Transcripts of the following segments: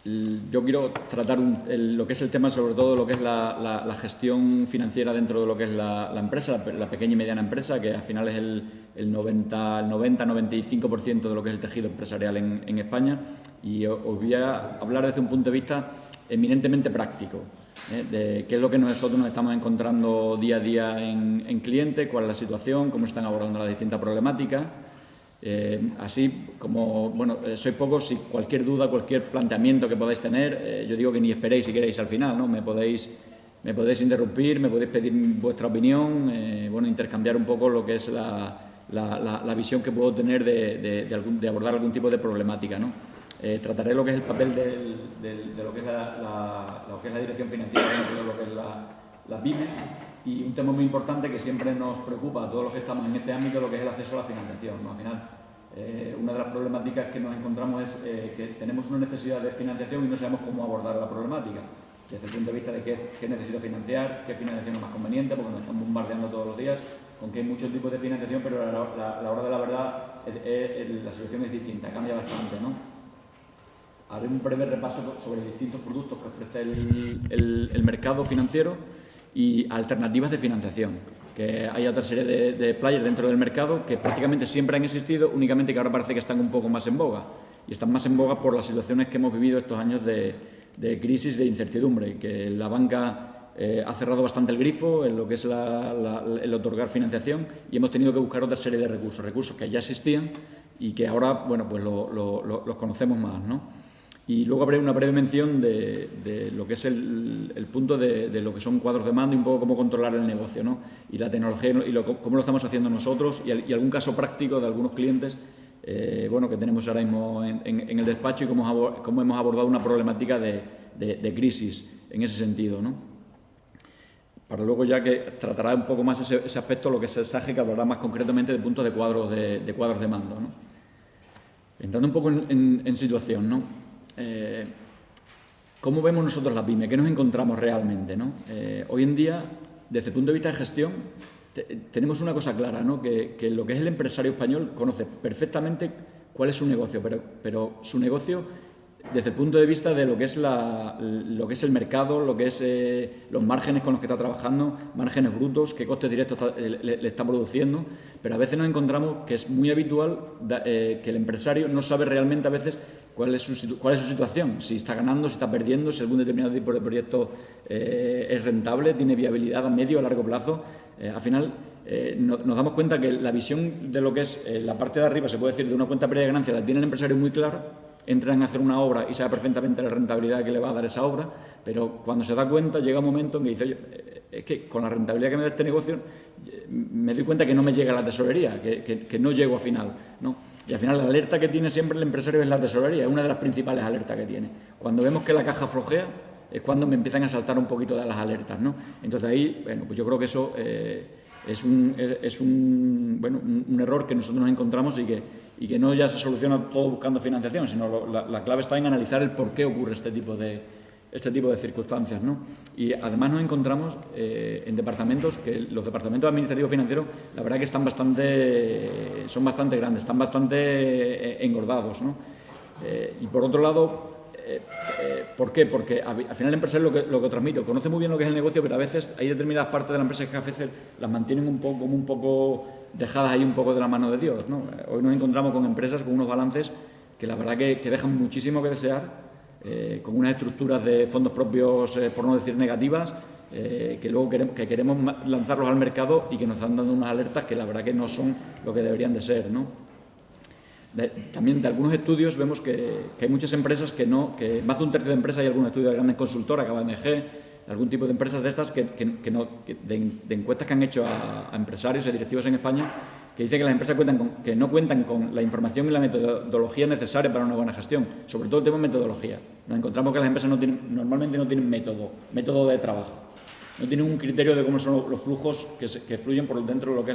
yo quiero tratar lo que es el tema, sobre todo lo que es la gestión financiera dentro de lo que es la empresa, la pequeña y mediana empresa, que al final es el 90-95% de lo que es el tejido empresarial en España. Y os voy a hablar desde un punto de vista eminentemente práctico, de qué es lo que nosotros nos estamos encontrando día a día en clientes, cuál es la situación, cómo se están abordando las distintas problemáticas. Así como, bueno, soy poco, si cualquier duda, cualquier planteamiento que podáis tener, yo digo que ni esperéis si queréis al final, ¿no? Me podéis interrumpir, me podéis pedir vuestra opinión, bueno, intercambiar un poco lo que es la visión que puedo tener de abordar algún tipo de problemática, ¿no? Trataré lo que es el papel de lo que es la dirección financiera dentro de lo que es la PYME, y un tema muy importante que siempre nos preocupa a todos los que estamos en este ámbito, lo que es el acceso a la financiación, ¿no? Al final, una de las problemáticas que nos encontramos es que tenemos una necesidad de financiación y no sabemos cómo abordar la problemática, desde el punto de vista de qué necesito financiar, qué financiación es más conveniente, porque nos están bombardeando todos los días con que hay muchos tipos de financiación, pero a la hora de la verdad la situación es distinta, cambia bastante, ¿no? Haré un breve repaso sobre distintos productos que ofrece el mercado financiero y alternativas de financiación, que hay otra serie de players dentro del mercado que prácticamente siempre han existido, únicamente que ahora parece que están un poco más en boga, y están más en boga por las situaciones que hemos vivido estos años de crisis, de incertidumbre, que la banca ha cerrado bastante el grifo en lo que es el otorgar financiación, y hemos tenido que buscar otra serie de recursos que ya existían y que ahora, bueno, pues los conocemos más, ¿no? Y luego habré una breve mención de lo que es el punto de lo que son cuadros de mando y un poco cómo controlar el negocio, ¿no? Y la tecnología y cómo lo estamos haciendo nosotros, y algún caso práctico de algunos clientes bueno, que tenemos ahora mismo en el despacho, y cómo hemos abordado una problemática de crisis en ese sentido, ¿no? Para luego ya que tratará un poco más ese aspecto, lo que es el SAGE, que hablará más concretamente de puntos de cuadros de mando, ¿no? Entrando un poco en situación, ¿no? ¿Cómo vemos nosotros la PYME? ¿Qué nos encontramos realmente, ¿no? Hoy en día, desde el punto de vista de gestión, tenemos una cosa clara, ¿no? Que lo que es el empresario español conoce perfectamente cuál es su negocio, pero su negocio desde el punto de vista de lo que es el mercado, lo que es los márgenes con los que está trabajando, márgenes brutos, qué costes directos le está produciendo, pero a veces nos encontramos que es muy habitual que el empresario no sabe realmente a veces cuál es su situación, si está ganando, si está perdiendo, si algún determinado tipo de proyecto es rentable, tiene viabilidad a medio o a largo plazo. Al final nos damos cuenta que la visión de lo que es la parte de arriba, se puede decir, de una cuenta pérdida de ganancia, la tiene el empresario muy clara. Entra en hacer una obra y sabe perfectamente la rentabilidad que le va a dar esa obra, pero cuando se da cuenta llega un momento en que dice, oye, es que con la rentabilidad que me da este negocio me doy cuenta que no me llega a la tesorería, que no llego a final, ¿no? Y al final la alerta que tiene siempre el empresario es la tesorería, es una de las principales alertas que tiene. Cuando vemos que la caja flojea es cuando me empiezan a saltar un poquito de las alertas, ¿no? Entonces ahí, bueno, pues yo creo que eso es un error que nosotros nos encontramos, y que no ya se soluciona todo buscando financiación, sino la clave está en analizar el por qué ocurre este tipo de circunstancias, ¿no? Y además nos encontramos en departamentos que los departamentos administrativos financieros, la verdad que son bastante grandes, están bastante engordados, ¿no? Y por otro lado, ¿por qué? Porque al final el empresario lo que transmito, conoce muy bien lo que es el negocio, pero a veces hay determinadas partes de la empresa que a veces las mantienen un poco dejadas ahí un poco de la mano de Dios, ¿no? Hoy nos encontramos con empresas con unos balances que la verdad que dejan muchísimo que desear, con unas estructuras de fondos propios, por no decir negativas, que luego queremos lanzarlos al mercado y que nos están dando unas alertas que la verdad que no son lo que deberían de ser, ¿no? También de algunos estudios vemos que hay muchas empresas que más de un tercio de empresas, hay algún estudio de grandes consultoras, KPMG, algún tipo de empresas de estas de encuestas que han hecho a empresarios y directivos en España, que dicen que las empresas que no cuentan con la información y la metodología necesaria para una buena gestión, sobre todo el tema de metodología. Nos encontramos que las empresas normalmente no tienen método de trabajo, no tienen un criterio de cómo son los flujos que fluyen por dentro de lo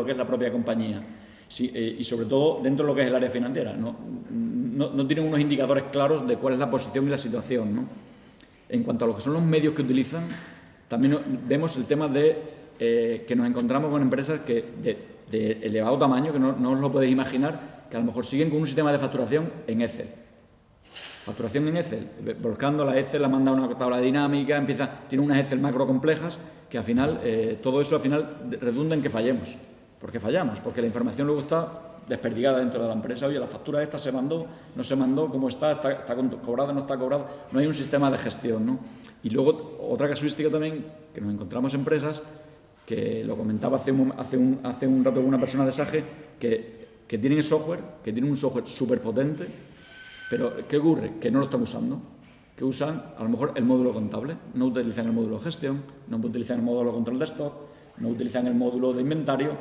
que es la propia compañía. Sí, y sobre todo dentro de lo que es el área financiera, no tienen unos indicadores claros de cuál es la posición y la situación, ¿no? En cuanto a lo que son los medios que utilizan, también vemos el tema de que nos encontramos con empresas de elevado tamaño, que no os lo podéis imaginar, que a lo mejor siguen con un sistema de facturación en Excel. Facturación en Excel, volcando la Excel, la manda a una tabla dinámica, tiene unas Excel macro complejas que al final, todo eso al final redunda en que fallemos. ¿Por qué fallamos? Porque la información luego está desperdigada dentro de la empresa. Oye, la factura esta se mandó, no se mandó, ¿cómo está cobrada, no está cobrada? No hay un sistema de gestión, ¿no? Y luego, otra casuística también, que nos encontramos empresas, que lo comentaba hace un rato con una persona de SAGE, que tienen software, que tienen un software súper potente, pero ¿qué ocurre? Que no lo están usando, que usan a lo mejor el módulo contable, no utilizan el módulo de gestión, no utilizan el módulo de control de stock, no utilizan el módulo de inventario,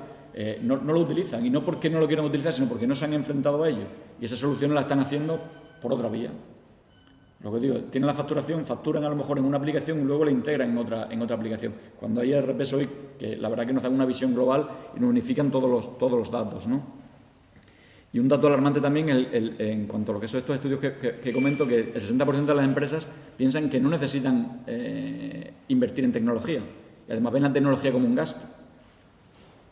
no lo utilizan, y no porque no lo quieran utilizar, sino porque no se han enfrentado a ello, y esas soluciones las están haciendo por otra vía. Lo que digo, tienen la facturación, facturan a lo mejor en una aplicación y luego la integran en otra aplicación. Cuando hay ERPs hoy, que la verdad que nos dan una visión global y nos unifican todos los datos, ¿no? Y un dato alarmante también en cuanto a lo que son estos estudios que comento, que el 60% de las empresas piensan que no necesitan invertir en tecnología. Y además ven la tecnología como un gasto,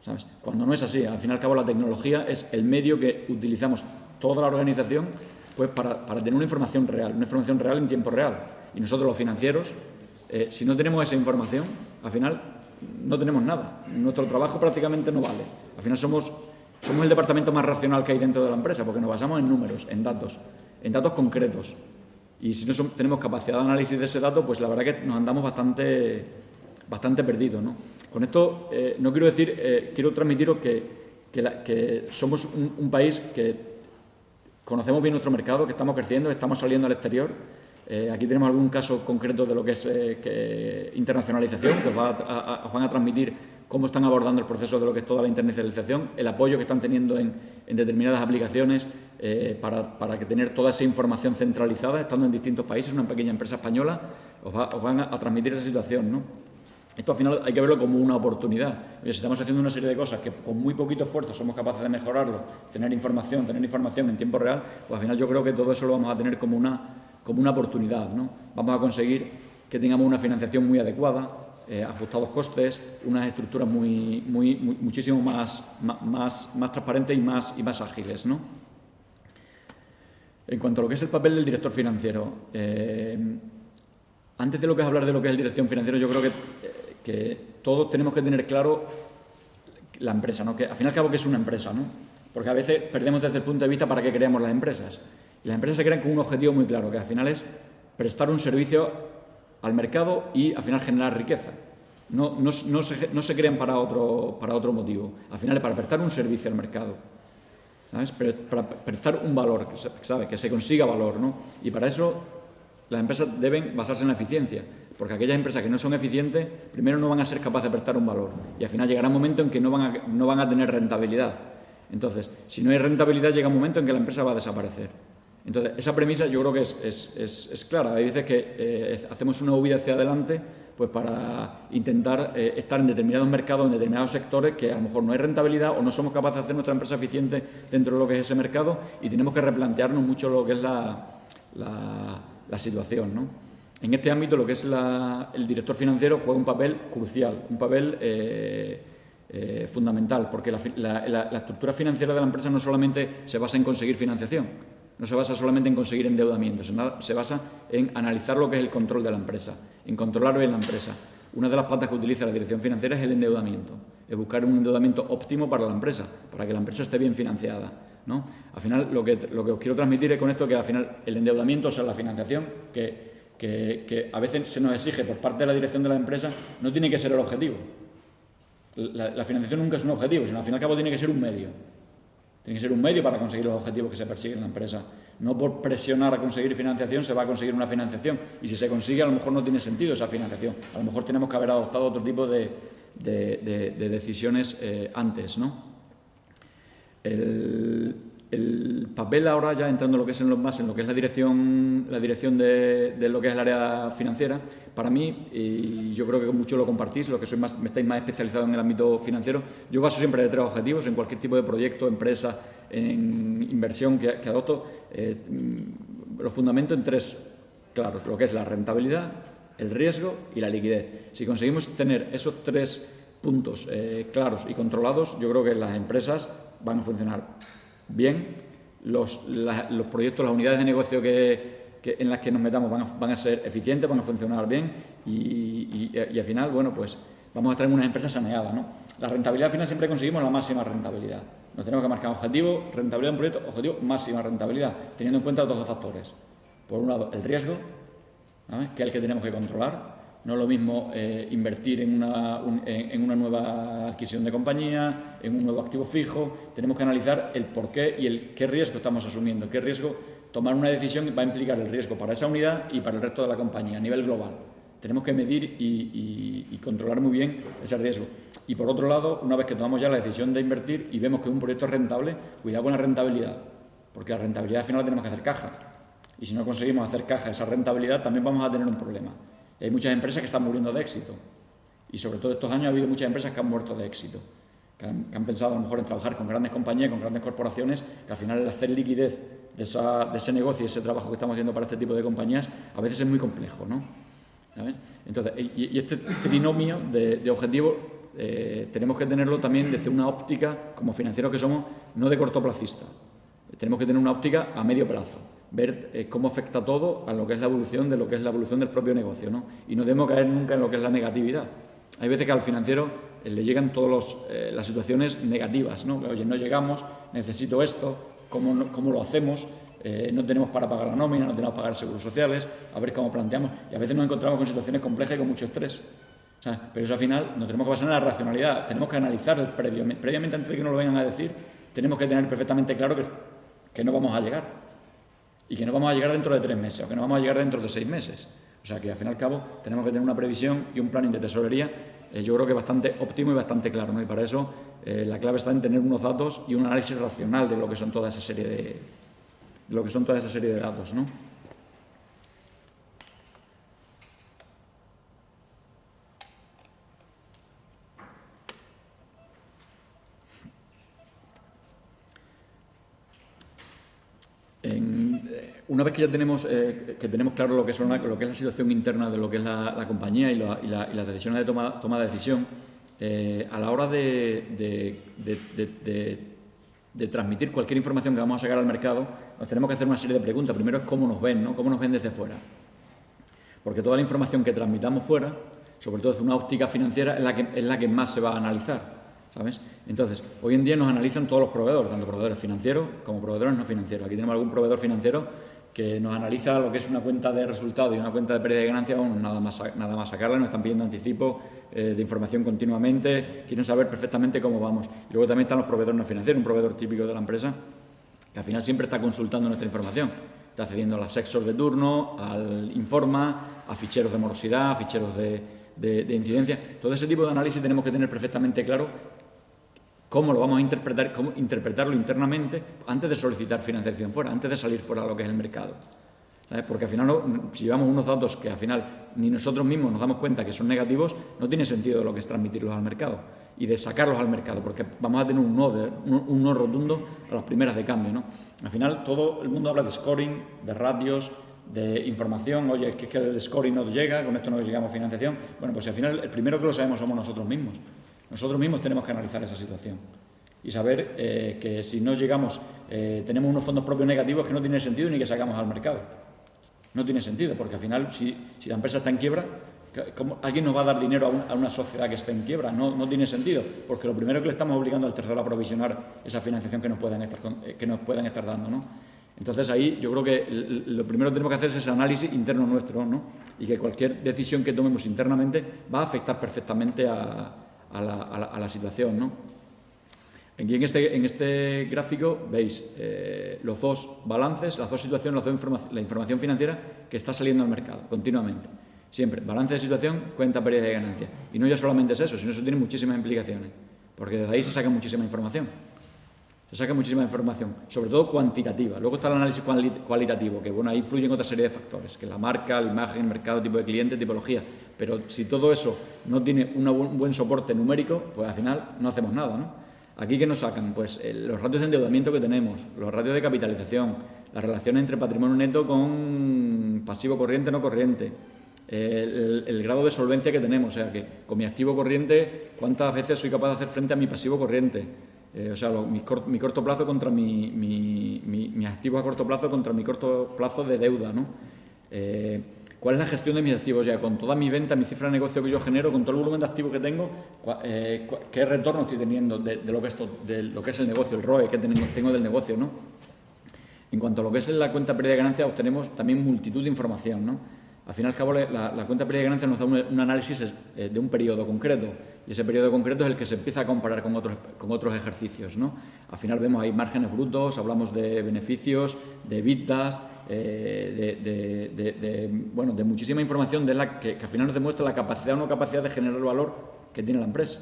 ¿sabes? Cuando no es así. Al fin y al cabo, la tecnología es el medio que utilizamos toda la organización pues para tener una información real en tiempo real. Y nosotros, los financieros, si no tenemos esa información, al final no tenemos nada. Nuestro trabajo prácticamente no vale. Al final somos el departamento más racional que hay dentro de la empresa, porque nos basamos en números, en datos concretos. Y si no tenemos capacidad de análisis de ese dato, pues la verdad que nos andamos bastante perdidos, ¿no? Con esto no quiero decir, quiero transmitiros que somos un país que conocemos bien nuestro mercado, que estamos creciendo, estamos saliendo al exterior. Aquí tenemos algún caso concreto de lo que es internacionalización, que os van a transmitir cómo están abordando el proceso de lo que es toda la internacionalización, el apoyo que están teniendo en determinadas aplicaciones para que tener toda esa información centralizada, estando en distintos países. Una pequeña empresa española os van a transmitir esa situación, ¿no? Esto al final hay que verlo como una oportunidad. Oye, si estamos haciendo una serie de cosas que con muy poquito esfuerzo somos capaces de mejorarlo, tener información en tiempo real, pues al final yo creo que todo eso lo vamos a tener como una oportunidad, ¿no? Vamos a conseguir que tengamos una financiación muy adecuada, ajustados costes, unas estructuras muchísimo más transparentes y más ágiles, ¿no? En cuanto a lo que es el papel del director financiero, antes de lo que es hablar de lo que es el director financiero, yo creo que todos tenemos que tener claro la empresa, ¿no? Que al fin y al cabo que es una empresa, ¿no? Porque a veces perdemos desde el punto de vista para qué creamos las empresas. Y las empresas se crean con un objetivo muy claro, que al final es prestar un servicio al mercado y al final generar riqueza. No se crean para otro motivo. Al final es para prestar un servicio al mercado, ¿sabes? Para prestar un valor, que se consiga valor, ¿no? Y para eso las empresas deben basarse en la eficiencia, porque aquellas empresas que no son eficientes, primero no van a ser capaces de prestar un valor y al final llegará un momento en que no van a tener rentabilidad. Entonces, si no hay rentabilidad, llega un momento en que la empresa va a desaparecer. Entonces, esa premisa yo creo que es clara. Hay veces que hacemos una huida hacia adelante pues para intentar estar en determinados mercados, en determinados sectores que a lo mejor no hay rentabilidad o no somos capaces de hacer nuestra empresa eficiente dentro de lo que es ese mercado y tenemos que replantearnos mucho lo que es la situación, ¿no? En este ámbito lo que es el director financiero juega un papel crucial, un papel fundamental, porque la estructura financiera de la empresa no solamente se basa en conseguir financiación, no se basa solamente en conseguir endeudamiento, se basa en analizar lo que es el control de la empresa, en controlar bien la empresa. Una de las patas que utiliza la dirección financiera es el endeudamiento, es buscar un endeudamiento óptimo para la empresa, para que la empresa esté bien financiada, ¿no? Al final, lo que os quiero transmitir es con esto que al final el endeudamiento, o sea, la financiación que a veces se nos exige por parte de la dirección de la empresa, no tiene que ser el objetivo. La financiación nunca es un objetivo, sino al fin y al cabo tiene que ser un medio. Tiene que ser un medio para conseguir los objetivos que se persiguen en la empresa. No por presionar a conseguir financiación se va a conseguir una financiación. Y si se consigue, a lo mejor no tiene sentido esa financiación. A lo mejor tenemos que haber adoptado otro tipo de decisiones antes, ¿no? El papel ahora, ya entrando en lo que es en lo que es la dirección de lo que es el área financiera, para mí, y yo creo que mucho lo compartís, los que estáis más especializados en el ámbito financiero, yo baso siempre de 3 objetivos en cualquier tipo de proyecto, empresa, en inversión que adopto, los fundamento en 3 claros, lo que es la rentabilidad, el riesgo y la liquidez. Si conseguimos tener esos 3 puntos claros y controlados, yo creo que las empresas van a funcionar bien, los proyectos, las unidades de negocio que en las que nos metamos van a ser eficientes, van a funcionar bien y al final, bueno, pues vamos a estar en unas empresas saneadas, ¿no? La rentabilidad al final siempre conseguimos la máxima rentabilidad. Nos tenemos que marcar un objetivo, rentabilidad de un proyecto, objetivo, máxima rentabilidad, teniendo en cuenta los dos factores. Por un lado, el riesgo, ¿sabes?, que es el que tenemos que controlar. No es lo mismo invertir en una nueva adquisición de compañía, en un nuevo activo fijo. Tenemos que analizar el por qué y qué riesgo estamos asumiendo, qué riesgo. Tomar una decisión va a implicar el riesgo para esa unidad y para el resto de la compañía a nivel global. Tenemos que medir y controlar muy bien ese riesgo. Y por otro lado, una vez que tomamos ya la decisión de invertir y vemos que un proyecto es rentable, cuidado con la rentabilidad, porque la rentabilidad al final tenemos que hacer caja. Y si no conseguimos hacer caja esa rentabilidad, también vamos a tener un problema. Hay muchas empresas que están muriendo de éxito. Y sobre todo estos años ha habido muchas empresas que han muerto de éxito, que han pensado a lo mejor en trabajar con grandes compañías, con grandes corporaciones, que al final el hacer liquidez de ese negocio y ese trabajo que estamos haciendo para este tipo de compañías a veces es muy complejo, ¿no? ¿Sabes? Entonces, y este binomio de objetivos tenemos que tenerlo también desde una óptica, como financieros que somos, no de cortoplacista. Tenemos que tener una óptica a medio plazo, ver cómo afecta todo a lo que es la evolución del propio negocio, ¿no? Y no debemos caer nunca en lo que es la negatividad. Hay veces que al financiero le llegan todas las situaciones negativas, ¿no? Oye, no llegamos, necesito esto, ¿cómo lo hacemos? No tenemos para pagar la nómina, no tenemos para pagar seguros sociales, a ver cómo planteamos. Y a veces nos encontramos con situaciones complejas y con mucho estrés. O sea, pero eso al final nos tenemos que basar en la racionalidad, tenemos que analizar previamente antes de que nos lo vengan a decir, tenemos que tener perfectamente claro que no vamos a llegar. Y que no vamos a llegar dentro de 3 meses, o que no vamos a llegar dentro de 6 meses. O sea que al fin y al cabo tenemos que tener una previsión y un planning de tesorería, yo creo que bastante óptimo y bastante claro, ¿no? Y para eso la clave está en tener unos datos y un análisis racional de lo que son toda esa serie de datos, ¿no? Una vez que ya tenemos claro lo que es la situación interna de lo que es la compañía y las decisiones de toma de decisión, a la hora de transmitir cualquier información que vamos a sacar al mercado, nos tenemos que hacer una serie de preguntas. Primero es cómo nos ven, ¿no? Cómo nos ven desde fuera. Porque toda la información que transmitamos fuera, sobre todo desde una óptica financiera, es la que más se va a analizar, ¿sabes? Entonces, hoy en día nos analizan todos los proveedores, tanto proveedores financieros como proveedores no financieros. Aquí tenemos algún proveedor financiero que nos analiza lo que es una cuenta de resultados y una cuenta de pérdida de ganancia, bueno, nada más sacarla, nos están pidiendo anticipo de información continuamente, quieren saber perfectamente cómo vamos. Y luego también están los proveedores no financieros, un proveedor típico de la empresa, que al final siempre está consultando nuestra información. Está accediendo a las Exors de turno, al Informa, a ficheros de morosidad, a ficheros de incidencia. Todo ese tipo de análisis tenemos que tener perfectamente claro cómo lo vamos a interpretar, cómo interpretarlo internamente antes de solicitar financiación fuera, antes de salir fuera a lo que es el mercado. ¿Sabes? Porque al final, si llevamos unos datos que al final ni nosotros mismos nos damos cuenta que son negativos, no tiene sentido lo que es transmitirlos al mercado y de sacarlos al mercado, porque vamos a tener un no rotundo a las primeras de cambio, ¿no? Al final todo el mundo habla de scoring, de ratios, de información. Oye, es que el scoring no llega, con esto no llegamos a financiación. Bueno, pues al final el primero que lo sabemos somos nosotros mismos. Nosotros mismos tenemos que analizar esa situación y saber que si no llegamos, tenemos unos fondos propios negativos que no tiene sentido ni que sacamos al mercado. No tiene sentido, porque al final, si la empresa está en quiebra, ¿cómo alguien nos va a dar dinero a una sociedad que esté en quiebra? No tiene sentido, porque lo primero que le estamos obligando al tercero a provisionar esa financiación que nos puedan estar dando, ¿no? Entonces ahí yo creo que lo primero que tenemos que hacer es ese análisis interno nuestro, ¿no? Y que cualquier decisión que tomemos internamente va a afectar perfectamente a la situación, ¿no? Aquí en este gráfico veis los dos balances, las dos situaciones, la información financiera que está saliendo al mercado continuamente. Siempre, balance de situación, cuenta pérdida de ganancia. Y no ya solamente es eso, sino eso tiene muchísimas implicaciones, porque desde ahí se saca muchísima información. Sobre todo cuantitativa. Luego está el análisis cualitativo, que bueno, ahí influyen otra serie de factores, que la marca, la imagen, el mercado, tipo de cliente, tipología. Pero si todo eso no tiene un buen soporte numérico, pues al final no hacemos nada, ¿no? Aquí, ¿qué nos sacan? Pues los ratios de endeudamiento que tenemos, los ratios de capitalización, las relaciones entre patrimonio neto con pasivo corriente, no corriente, el grado de solvencia que tenemos, o sea, que con mi activo corriente, ¿cuántas veces soy capaz de hacer frente a mi pasivo corriente? O sea, mi corto plazo contra mis activos a corto plazo contra mi corto plazo de deuda, ¿no? ¿Cuál es la gestión de mis activos ya? Con toda mi venta, mi cifra de negocio que yo genero, con todo el volumen de activos que tengo, ¿qué retorno estoy teniendo de lo que es el negocio, el ROE que tengo del negocio, ¿no? En cuanto a lo que es la cuenta pérdida de ganancias, obtenemos también multitud de información, ¿no? Al fin y al cabo, la cuenta pérdida de ganancias nos da un análisis de un periodo concreto, y ese periodo concreto es el que se empieza a comparar con otros ejercicios, ¿no? Al final vemos ahí márgenes brutos, hablamos de beneficios, de EBITDAs, de muchísima información que al final nos demuestra la capacidad o no capacidad de generar valor que tiene la empresa.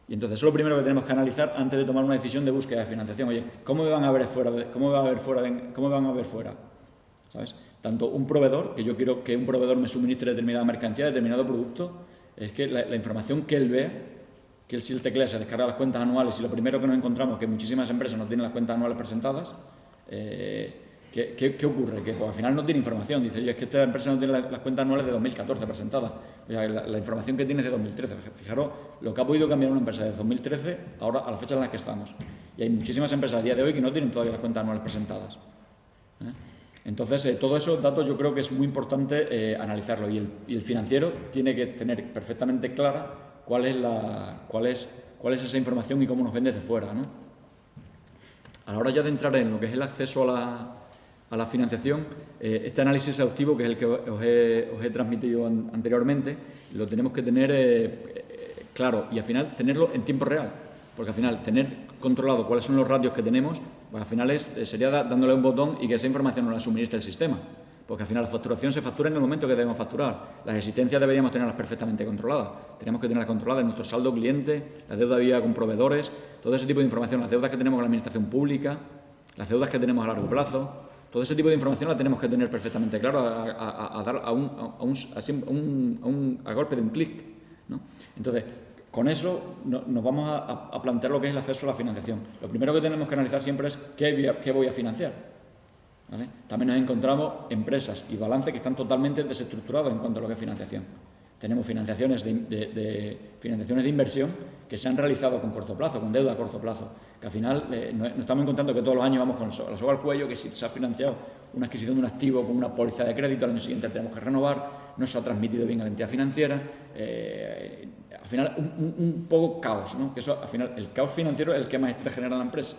Y entonces eso es lo primero que tenemos que analizar antes de tomar una decisión de búsqueda de financiación. Oye, ¿cómo me van a ver fuera? ¿Sabes? Tanto un proveedor, que yo quiero que un proveedor me suministre determinada mercancía, determinado producto, es que la información que él vea, que él si él teclea se descarga las cuentas anuales y lo primero que nos encontramos es que muchísimas empresas no tienen las cuentas anuales presentadas, ¿qué ocurre? Que pues, al final no tiene información. Dice, oye, es que esta empresa no tiene las cuentas anuales de 2014 presentadas. O sea, la información que tiene es de 2013. Fijaros lo que ha podido cambiar una empresa desde 2013 ahora a la fecha en la que estamos. Y hay muchísimas empresas a día de hoy que no tienen todavía las cuentas anuales presentadas. Entonces, todos esos datos yo creo que es muy importante analizarlo y el financiero tiene que tener perfectamente clara cuál es esa información y cómo nos ven desde fuera, ¿no? A la hora ya de entrar en lo que es el acceso a la financiación, este análisis exhaustivo, que es el que os he transmitido anteriormente, lo tenemos que tener claro y al final tenerlo en tiempo real, porque al final tener controlado cuáles son los ratios que tenemos, pues al final sería dándole un botón y que esa información nos la suministre el sistema, porque al final la facturación se factura en el momento que debemos facturar. Las existencias deberíamos tenerlas perfectamente controladas, tenemos que tenerlas controladas, nuestro saldo cliente, la deuda viva con proveedores, todo ese tipo de información, las deudas que tenemos con la administración pública, las deudas que tenemos a largo plazo, todo ese tipo de información la tenemos que tener perfectamente claro a dar a golpe de un clic, ¿no? Entonces, con eso nos vamos a plantear lo que es el acceso a la financiación. Lo primero que tenemos que analizar siempre es qué voy a financiar, ¿vale? También nos encontramos empresas y balances que están totalmente desestructurados en cuanto a lo que es financiación. Tenemos financiaciones de inversión que se han realizado con corto plazo, con deuda a corto plazo, que al final nos estamos encontrando que todos los años vamos con la soga al cuello, que si se ha financiado una adquisición de un activo con una póliza de crédito, al año siguiente tenemos que renovar, no se ha transmitido bien a la entidad financiera, al final un poco caos, ¿no? Que eso, al final, el caos financiero es el que más estrés genera en la empresa,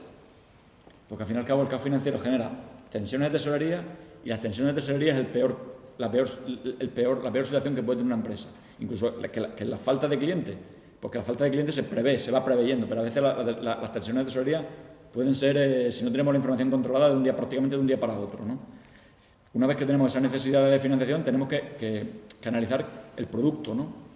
porque al fin y al cabo el caos financiero genera tensiones de tesorería y las tensiones de tesorería es la peor situación que puede tener una empresa, incluso que la falta de cliente, porque la falta de cliente se va preveyendo, pero a veces las tensiones de tesorería pueden ser, si no tenemos la información controlada, prácticamente de un día para otro, ¿no? Una vez que tenemos esa necesidad de financiación, tenemos que analizar el producto, ¿no?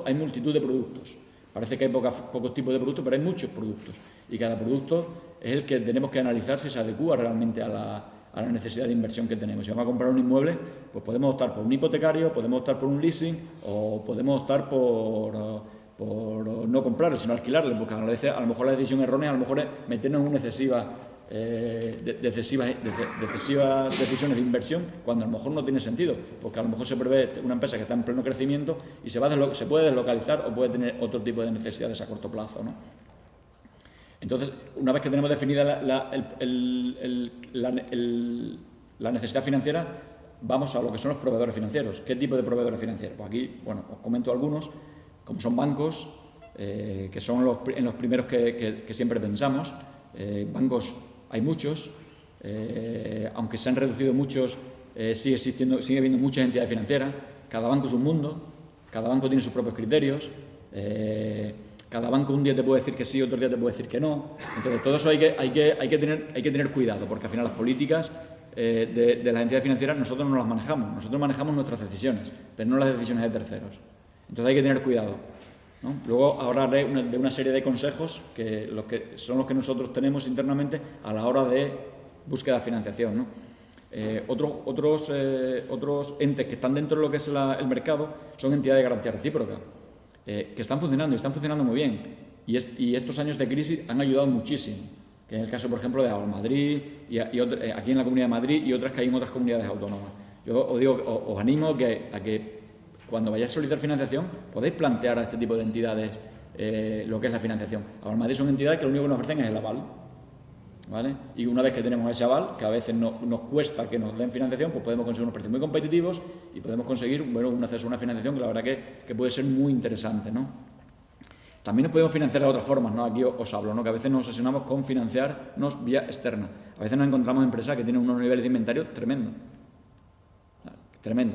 Hay multitud de productos. Parece que hay pocos tipos de productos, pero hay muchos productos. Y cada producto es el que tenemos que analizar si se adecua realmente a la necesidad de inversión que tenemos. Si vamos a comprar un inmueble, pues podemos optar por un hipotecario, podemos optar por un leasing o podemos optar por no comprarlo, sino alquilarlo, porque a veces a lo mejor la decisión errónea a lo mejor es meternos en una excesivas decisiones de inversión cuando a lo mejor no tiene sentido, porque a lo mejor se prevé una empresa que está en pleno crecimiento y se puede deslocalizar o puede tener otro tipo de necesidades a corto plazo, ¿no? Entonces, una vez que tenemos definida la necesidad financiera, vamos a lo que son los proveedores financieros. ¿Qué tipo de proveedores financieros? Pues aquí, bueno, os comento algunos, como son bancos, que son en los primeros que siempre pensamos. Bancos hay muchos, aunque se han reducido muchos, sigue habiendo muchas entidades financieras. Cada banco es un mundo, cada banco tiene sus propios criterios. Cada banco un día te puede decir que sí, otro día te puede decir que no. Entonces, todo eso hay que tener cuidado, porque al final las políticas de las entidades financieras nosotros no las manejamos. Nosotros manejamos nuestras decisiones, pero no las decisiones de terceros. Entonces hay que tener cuidado, ¿no? Luego hablaré de una serie de consejos que son los que nosotros tenemos internamente a la hora de búsqueda de financiación, ¿no? Otros entes que están dentro de lo que es el mercado son entidades de garantía recíproca, que están funcionando y están funcionando muy bien. Y estos años de crisis han ayudado muchísimo, que en el caso, por ejemplo, de Madrid y aquí en la Comunidad de Madrid y otras que hay en otras comunidades autónomas. Yo os animo a que cuando vayáis a solicitar financiación podéis plantear a este tipo de entidades lo que es la financiación. Ahora, Madrid son entidades que lo único que nos ofrecen es el aval, ¿vale? Y una vez que tenemos ese aval, que a veces nos cuesta que nos den financiación, pues podemos conseguir unos precios muy competitivos y podemos conseguir, bueno, un acceso a una financiación que la verdad que puede ser muy interesante, ¿no? También nos podemos financiar de otras formas, ¿no? Aquí os hablo, ¿no? Que a veces nos obsesionamos con financiarnos vía externa. A veces nos encontramos empresas que tienen unos niveles de inventario tremendo,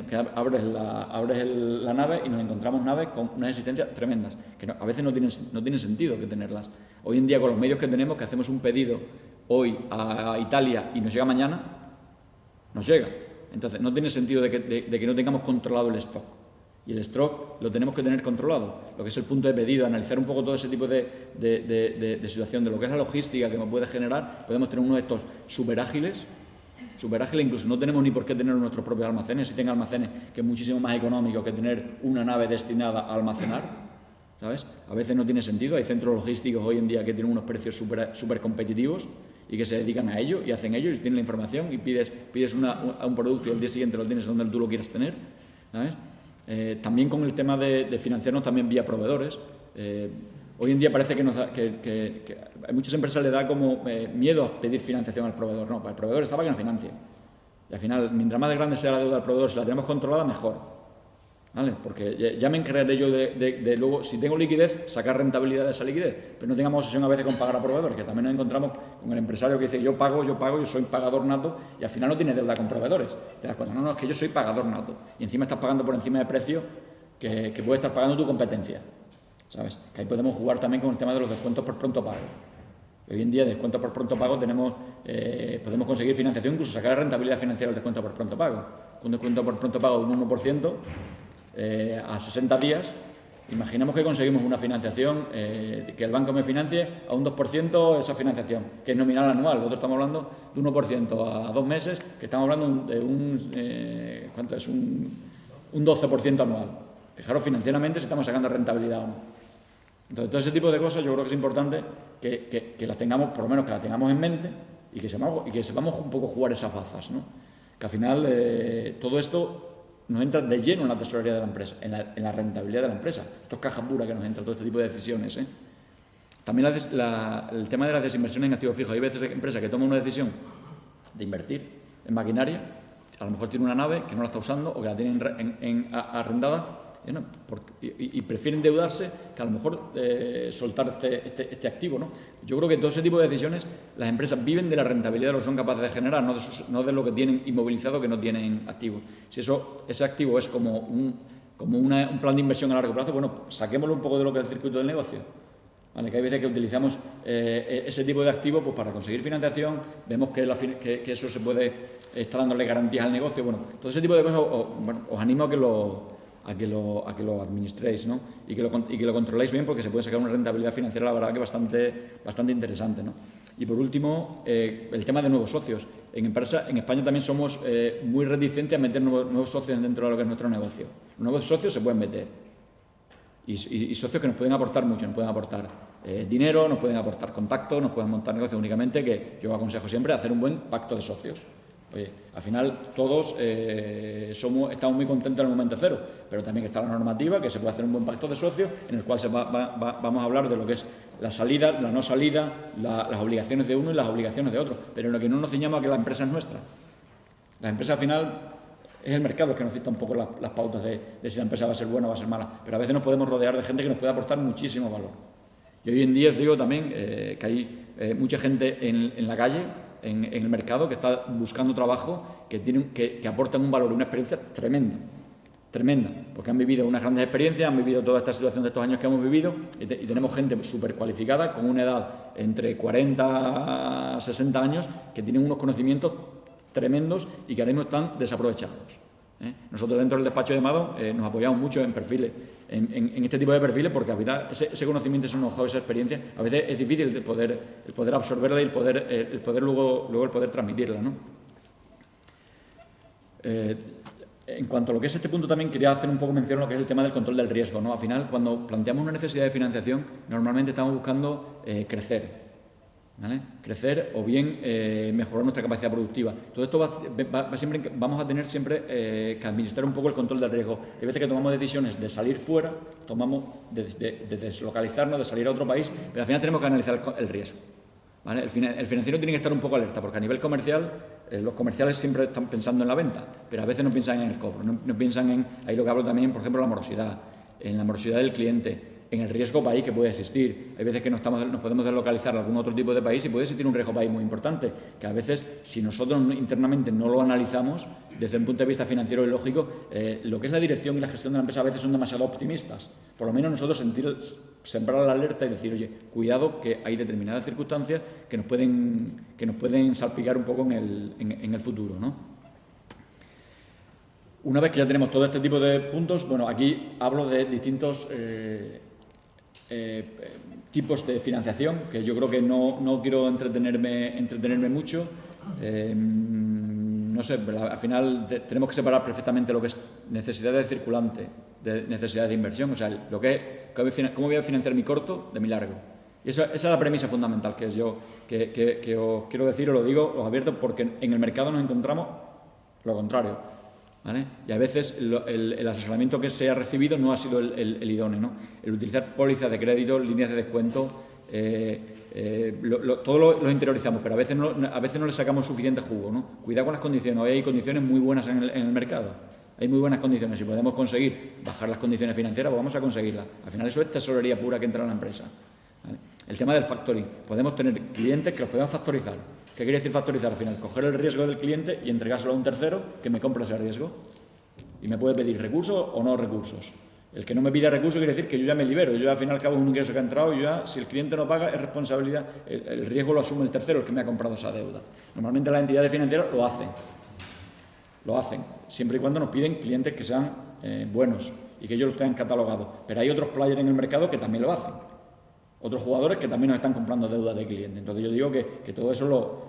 que abres la nave y nos encontramos naves con unas existencias tremendas, que a veces no tienen sentido que tenerlas. Hoy en día, con los medios que tenemos, que hacemos un pedido hoy a Italia y nos llega mañana, nos llega. Entonces, no tiene sentido de que no tengamos controlado el stock. Y el stock lo tenemos que tener controlado. Lo que es el punto de pedido, analizar un poco todo ese tipo de situación, de lo que es la logística que nos puede generar. Podemos tener uno de estos súper ágiles, incluso no tenemos ni por qué tener nuestros propios almacenes. Si tenga almacenes, que es muchísimo más económico que tener una nave destinada a almacenar, ¿sabes? A veces no tiene sentido. Hay centros logísticos hoy en día que tienen unos precios súper competitivos y que se dedican a ello y hacen ello y tienen la información y pides un producto y al día siguiente lo tienes donde tú lo quieras tener, ¿sabes? También con el tema de financiarnos también vía proveedores. Hoy en día parece que a muchas empresas le da como miedo a pedir financiación al proveedor. No, para el proveedor está para que nos financie. Y al final, mientras más grande sea la deuda del proveedor, si la tenemos controlada, mejor, ¿vale? Porque ya me encargaré yo de luego, si tengo liquidez, sacar rentabilidad de esa liquidez. Pero no tengamos obsesión a veces con pagar a proveedores, que también nos encontramos con el empresario que dice yo pago, yo soy pagador nato, y al final no tiene deuda con proveedores. Te das cuenta, no, es que yo soy pagador nato. Y encima estás pagando por encima de precio que puede estar pagando tu competencia, ¿sabes? Que ahí podemos jugar también con el tema de los descuentos por pronto pago. Hoy en día, descuentos por pronto pago, podemos conseguir financiación, incluso sacar la rentabilidad financiera del descuento por pronto pago. Un descuento por pronto pago de un 1%, a 60 días, imaginemos que conseguimos una financiación, que el banco me financie a un 2% esa financiación, que es nominal anual. Nosotros estamos hablando de un 1% a 2 meses, que estamos hablando de ¿cuánto es? Un 12% anual. Fijaros financieramente si estamos sacando rentabilidad o no. Entonces, todo ese tipo de cosas yo creo que es importante que las tengamos, por lo menos que las tengamos en mente y que sepamos un poco jugar esas bazas, ¿no? Que al final todo esto nos entra de lleno en la tesorería de la empresa, en la rentabilidad de la empresa. Esto es caja pura que nos entra, todo este tipo de decisiones, ¿eh? También el tema de las desinversiones en activos fijos. Hay veces empresas que toman una decisión de invertir en maquinaria, a lo mejor tiene una nave que no la está usando o que la tienen arrendada, y prefieren endeudarse que a lo mejor soltar este activo, ¿no? Yo creo que todo ese tipo de decisiones, las empresas viven de la rentabilidad de lo que son capaces de generar, no de lo que tienen inmovilizado que no tienen activo. Si ese activo es como un plan de inversión a largo plazo, bueno, saquémoslo un poco de lo que es el circuito del negocio, ¿vale? Que hay veces que utilizamos ese tipo de activo pues, para conseguir financiación, vemos que eso se puede estar dándole garantías al negocio. Bueno, todo ese tipo de cosas os animo a que lo administréis, ¿no? y que lo controléis bien, porque se puede sacar una rentabilidad financiera, la verdad, que bastante interesante, ¿no? Y por último, el tema de nuevos socios. En España también somos muy reticentes a meter nuevos socios dentro de lo que es nuestro negocio. Los nuevos socios se pueden meter y socios que nos pueden aportar mucho, nos pueden aportar dinero, nos pueden aportar contacto, nos pueden montar negocios, únicamente que yo aconsejo siempre hacer un buen pacto de socios. Oye, al final todos estamos muy contentos en el momento cero, pero también está la normativa, que se puede hacer un buen pacto de socios en el cual vamos a hablar de lo que es la salida, la no salida, las obligaciones de uno y las obligaciones de otro, pero en lo que no nos ciñamos a que la empresa es nuestra. La empresa al final es el mercado el que nos dicta un poco las pautas de si la empresa va a ser buena o va a ser mala, pero a veces nos podemos rodear de gente que nos puede aportar muchísimo valor. Y hoy en día os digo también que hay mucha gente en la calle, en el mercado, que está buscando trabajo, que aportan un valor y una experiencia tremenda, porque han vivido unas grandes experiencias, han vivido toda esta situación de estos años que hemos vivido y tenemos gente súper cualificada, con una edad entre 40 a 60 años, que tienen unos conocimientos tremendos y que ahora mismo están desaprovechados. Nosotros dentro del despacho de Mado nos apoyamos mucho en perfiles, en este tipo de perfiles, porque al final ese conocimiento, ese know-how, esa experiencia, a veces es difícil el poder absorberla y el poder luego el poder transmitirla, ¿no? En cuanto a lo que es este punto, también quería hacer un poco mención a lo que es el tema del control del riesgo, ¿no? Al final, cuando planteamos una necesidad de financiación, normalmente estamos buscando crecer, ¿vale? Crecer o bien mejorar nuestra capacidad productiva. Todo esto vamos a tener siempre que administrar un poco el control del riesgo. Hay veces que tomamos decisiones de salir fuera, de deslocalizarnos, de salir a otro país, pero al final tenemos que analizar el riesgo. ¿Vale? El financiero tiene que estar un poco alerta, porque a nivel comercial, los comerciales siempre están pensando en la venta, pero a veces no piensan en el cobro, no piensan en, ahí lo que hablo también, por ejemplo, en la morosidad del cliente, en el riesgo país que puede existir. Hay veces que nos podemos deslocalizar a algún otro tipo de país y puede existir un riesgo país muy importante, que a veces, si nosotros internamente no lo analizamos, desde un punto de vista financiero y lógico, lo que es la dirección y la gestión de la empresa a veces son demasiado optimistas. Por lo menos nosotros sembrar la alerta y decir, oye, cuidado que hay determinadas circunstancias que nos pueden salpicar un poco en el futuro, ¿no? Una vez que ya tenemos todo este tipo de puntos, bueno, aquí hablo de distintos tipos de financiación, que yo creo que no quiero entretenerme mucho. No sé, al final tenemos que separar perfectamente lo que es necesidad de circulante, de necesidad de inversión, o sea, cómo voy a financiar mi corto de mi largo. Y esa es la premisa fundamental que os quiero decir, os lo digo, os advierto, porque en el mercado nos encontramos lo contrario, ¿vale? Y a veces el asesoramiento que se ha recibido no ha sido el idóneo, ¿no? El utilizar pólizas de crédito, líneas de descuento, todo lo interiorizamos, pero a veces no le sacamos suficiente jugo, ¿no? Cuidado con las condiciones. Hoy hay condiciones muy buenas en el mercado. Hay muy buenas condiciones. Si podemos conseguir bajar las condiciones financieras, pues vamos a conseguirlas. Al final eso es tesorería pura que entra en la empresa, ¿vale? El tema del factoring. Podemos tener clientes que los podemos factorizar. ¿Qué quiere decir factorizar? Al final, coger el riesgo del cliente y entregárselo a un tercero que me compre ese riesgo. Y me puede pedir recursos o no recursos. El que no me pida recursos quiere decir que yo ya me libero. Yo al final al cabo es un ingreso que ha entrado y ya, si el cliente no paga, es responsabilidad. El riesgo lo asume el tercero, el que me ha comprado esa deuda. Normalmente las entidades financieras lo hacen, siempre y cuando nos piden clientes que sean buenos y que ellos lo tengan catalogado. Pero hay otros players en el mercado que también lo hacen. Otros jugadores que también nos están comprando deudas de clientes. Entonces yo digo que todo eso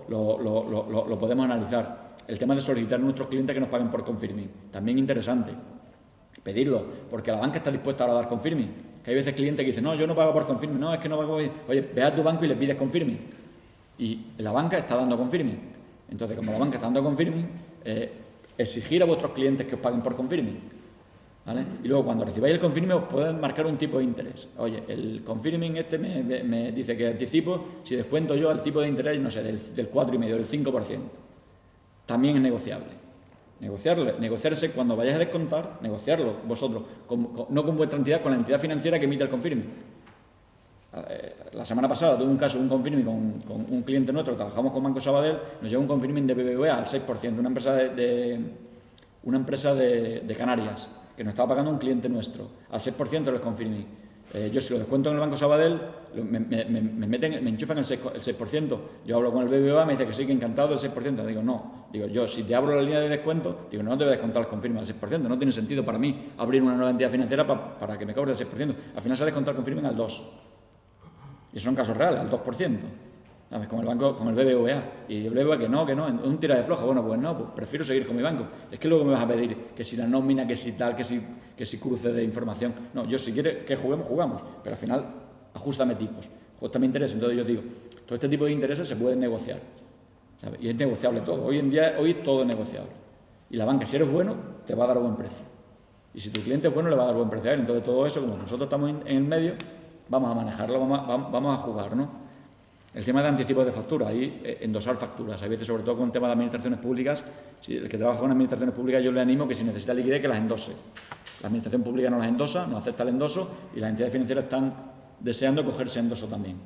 lo podemos analizar. El tema de solicitar a nuestros clientes que nos paguen por confirming, también interesante. Pedirlo, porque la banca está dispuesta ahora a dar confirming. Que hay veces clientes que dicen, no, yo no pago por confirming, no, es que no pago. Oye, ve a tu banco y le pides confirming. Y la banca está dando confirming. Entonces, como la banca está dando confirming, exigir a vuestros clientes que os paguen por confirming, ¿vale? Y luego, cuando recibáis el confirming, os pueden marcar un tipo de interés. Oye, el confirming me dice que anticipo, si descuento yo al tipo de interés, no sé, del 4,5%, del 5%. También es negociable. Negociarse cuando vayáis a descontar, negociarlo vosotros, no con vuestra entidad, con la entidad financiera que emite el confirming. La semana pasada tuve un caso, un confirming con un cliente nuestro, trabajamos con Banco Sabadell, nos lleva un confirming de BBVA al 6%, una empresa de Canarias, que nos estaba pagando un cliente nuestro, al 6% del confirming. Yo si lo descuento en el Banco Sabadell, me enchufan el 6%. Yo hablo con el BBVA, me dice que sí, que encantado del 6%. Digo, no. Digo, yo si te abro la línea de descuento, digo, no te voy a descontar el confirming al 6%. No tiene sentido para mí abrir una nueva entidad financiera para que me cobre el 6%. Al final se ha descontado el confirming al 2%. Y eso son casos reales, al 2%. ¿Sabes? Con el BBVA. Y el BBVA que no, un tira de floja. Bueno, pues no, pues prefiero seguir con mi banco. Es que luego me vas a pedir que si la nómina, que si tal, que si cruce de información. No, yo si quieres que jugamos. Pero al final, ajustame tipos. Ajustame intereses. Entonces yo digo, todo este tipo de intereses se pueden negociar, ¿sabes? Y es negociable todo. Hoy todo es negociable. Y la banca, si eres bueno, te va a dar buen precio. Y si tu cliente es bueno, le va a dar buen precio a él. Entonces todo eso, como nosotros estamos en el medio, vamos a manejarlo, vamos a jugar, ¿no? El tema de anticipos de factura, ahí endosar facturas. Hay veces, sobre todo con el tema de administraciones públicas, si el que trabaja con administraciones públicas, yo le animo que si necesita liquidez, que las endose. La administración pública no las endosa, no acepta el endoso y las entidades financieras están deseando cogerse endoso también,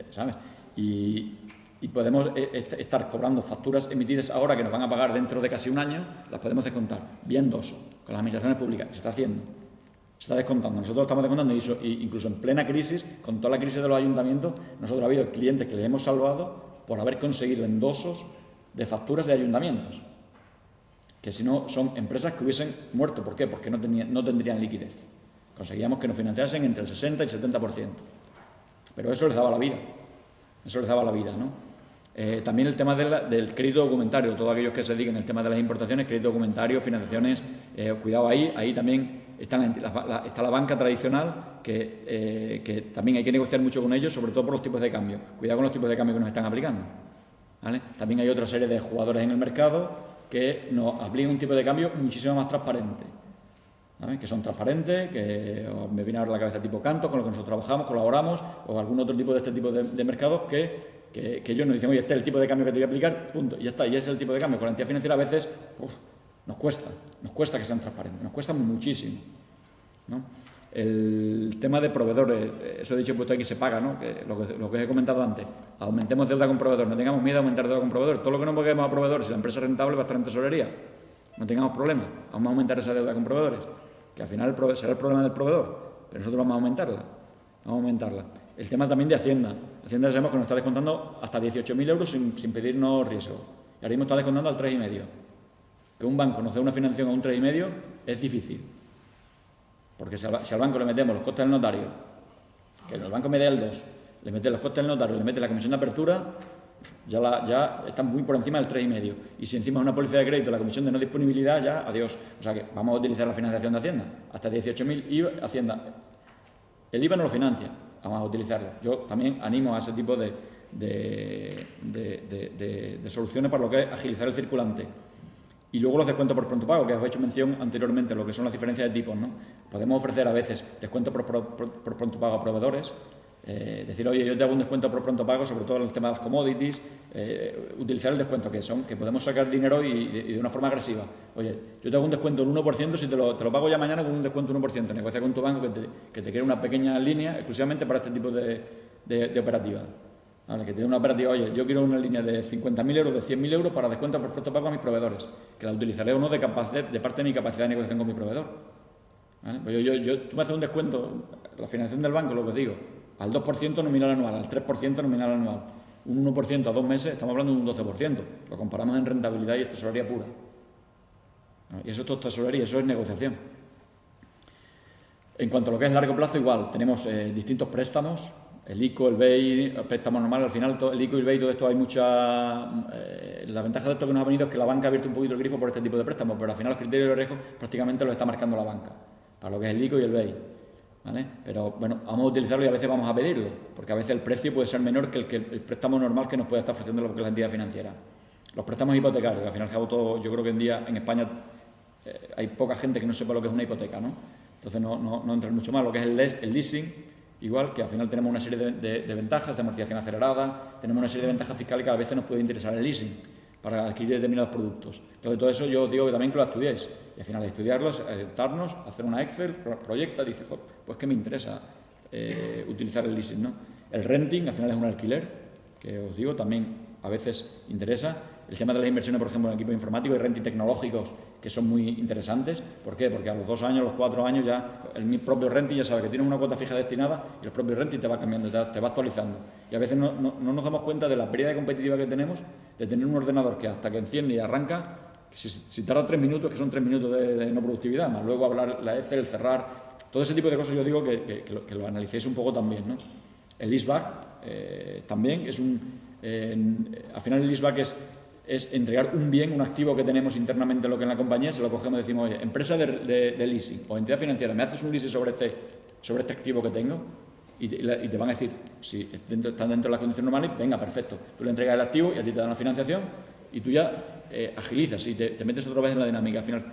¿sabes? Y podemos estar cobrando facturas emitidas ahora que nos van a pagar dentro de casi un año, las podemos descontar, vía endoso, con las administraciones públicas. Se está haciendo. Se está descontando, nosotros estamos descontando y incluso en plena crisis, con toda la crisis de los ayuntamientos, nosotros ha habido clientes que les hemos salvado por haber conseguido endosos de facturas de ayuntamientos, que si no son empresas que hubiesen muerto. ¿Por qué? Porque no tendrían liquidez. Conseguíamos que nos financiasen entre el 60 y el 70%, pero eso les daba la vida, ¿no? También el tema del crédito documentario, todos aquellos que se dediquen al tema de las importaciones, crédito documentario, financiaciones, cuidado ahí también. está la banca tradicional, que también hay que negociar mucho con ellos, sobre todo por los tipos de cambio. Cuidado con los tipos de cambio que nos están aplicando, ¿vale? También hay otra serie de jugadores en el mercado que nos aplican un tipo de cambio muchísimo más transparente, ¿vale? Que son transparentes, que me viene ahora a la cabeza tipo Canto, con lo que nosotros trabajamos, colaboramos, o algún otro tipo de este tipo de mercados que ellos nos dicen, oye, este es el tipo de cambio que te voy a aplicar, punto, y ya está, y ese es el tipo de cambio. Con la entidad financiera a veces nos cuesta que sean transparentes, nos cuesta muchísimo, ¿no? El tema de proveedores, eso he dicho, puesto aquí se paga, ¿no? Lo que he comentado antes, aumentemos deuda con proveedores, no tengamos miedo a aumentar deuda con proveedores, todo lo que no paguemos a proveedores, si la empresa es rentable va a estar en tesorería, no tengamos problemas, vamos a aumentar esa deuda con proveedores, que al final será el problema del proveedor, pero nosotros vamos a aumentarla. El tema también de Hacienda. Hacienda sabemos que nos está descontando hasta 18.000 euros sin pedirnos riesgo. Y ahora mismo está descontando al 3,5. Que un banco nos dé una financiación a un 3,5 es difícil. Porque si al banco le metemos los costes del notario, que el banco me dé el 2, le mete los costes del notario, le mete la comisión de apertura, ya están muy por encima del 3,5. Y si encima es una póliza de crédito, la comisión de no disponibilidad, ya adiós. O sea que vamos a utilizar la financiación de Hacienda. Hasta 18.000 IVA, Hacienda. El IVA no lo financia. Vamos a utilizarlo. Yo también animo a ese tipo de soluciones para lo que es agilizar el circulante. Y luego los descuentos por pronto pago, que os he hecho mención anteriormente, lo que son las diferencias de tipos, ¿no? Podemos ofrecer a veces descuentos por pronto pago a proveedores, decir, oye, yo te hago un descuento por pronto pago, sobre todo en el tema de las commodities, utilizar el descuento, que podemos sacar dinero y de una forma agresiva. Oye, yo te hago un descuento del 1% si te lo pago ya mañana con un descuento del 1%. Negocia con tu banco que te quiere una pequeña línea exclusivamente para este tipo de operativas. ¿Vale? Que tiene una operativa, oye, yo quiero una línea de 50.000 euros, de 100.000 euros para descuento por pronto pago a mis proveedores, que la utilizaré o no de parte de mi capacidad de negociación con mi proveedor. ¿Vale? Pues tú me haces un descuento, la financiación del banco, lo que os digo, al 2% nominal anual, al 3% nominal anual, un 1% a 2 meses, estamos hablando de un 12%. Lo comparamos en rentabilidad y es tesorería pura. ¿No? Y eso es tesorería, eso es negociación. En cuanto a lo que es largo plazo, igual, tenemos distintos préstamos, el ICO, el BEI, préstamos normales, al final el ICO y el BEI, todo esto hay mucha... la ventaja de esto que nos ha venido es que la banca ha abierto un poquito el grifo por este tipo de préstamos, pero al final los criterios de riesgo prácticamente los está marcando la banca, para lo que es el ICO y el BEI. ¿Vale? Pero bueno, vamos a utilizarlo y a veces vamos a pedirlo, porque a veces el precio puede ser menor que el préstamo normal que nos puede estar ofreciendo lo que es la entidad financiera. Los préstamos hipotecarios, al final todo, yo creo que hoy en día en España hay poca gente que no sepa lo que es una hipoteca, ¿no? Entonces no entra mucho más. Lo que es el leasing, igual, que al final tenemos una serie de ventajas de amortización acelerada, tenemos una serie de ventajas fiscales que a veces nos puede interesar el leasing para adquirir determinados productos. Entonces todo eso yo os digo que también que lo estudiéis. Y al final de estudiarlos, adaptarnos, hacer una Excel, proyecta, dice, pues que me interesa utilizar el leasing, ¿no? El renting, al final es un alquiler, que os digo, también a veces interesa. El tema de las inversiones, por ejemplo, en equipos informáticos y renting tecnológicos, que son muy interesantes. ¿Por qué? Porque a los 2 años, a los 4 años, ya el propio renting ya sabe que tienes una cuota fija destinada y el propio renting te va cambiando, te va actualizando. Y a veces no nos damos cuenta de la pérdida competitiva que tenemos de tener un ordenador que hasta que enciende y arranca, si tarda 3 minutos, que son 3 minutos de no productividad, más luego hablar la Excel, cerrar, todo ese tipo de cosas yo digo que lo analicéis un poco también, ¿no? El leaseback también es al final el leaseback es entregar un bien, un activo que tenemos internamente lo que en la compañía, se lo cogemos y decimos, oye, empresa de leasing o entidad financiera, ¿me haces un leasing sobre este activo que tengo? Y te van a decir, si están dentro de las condiciones normales, venga, perfecto. Tú le entregas el activo y a ti te dan la financiación y tú ya agilizas y te metes otra vez en la dinámica. Al final,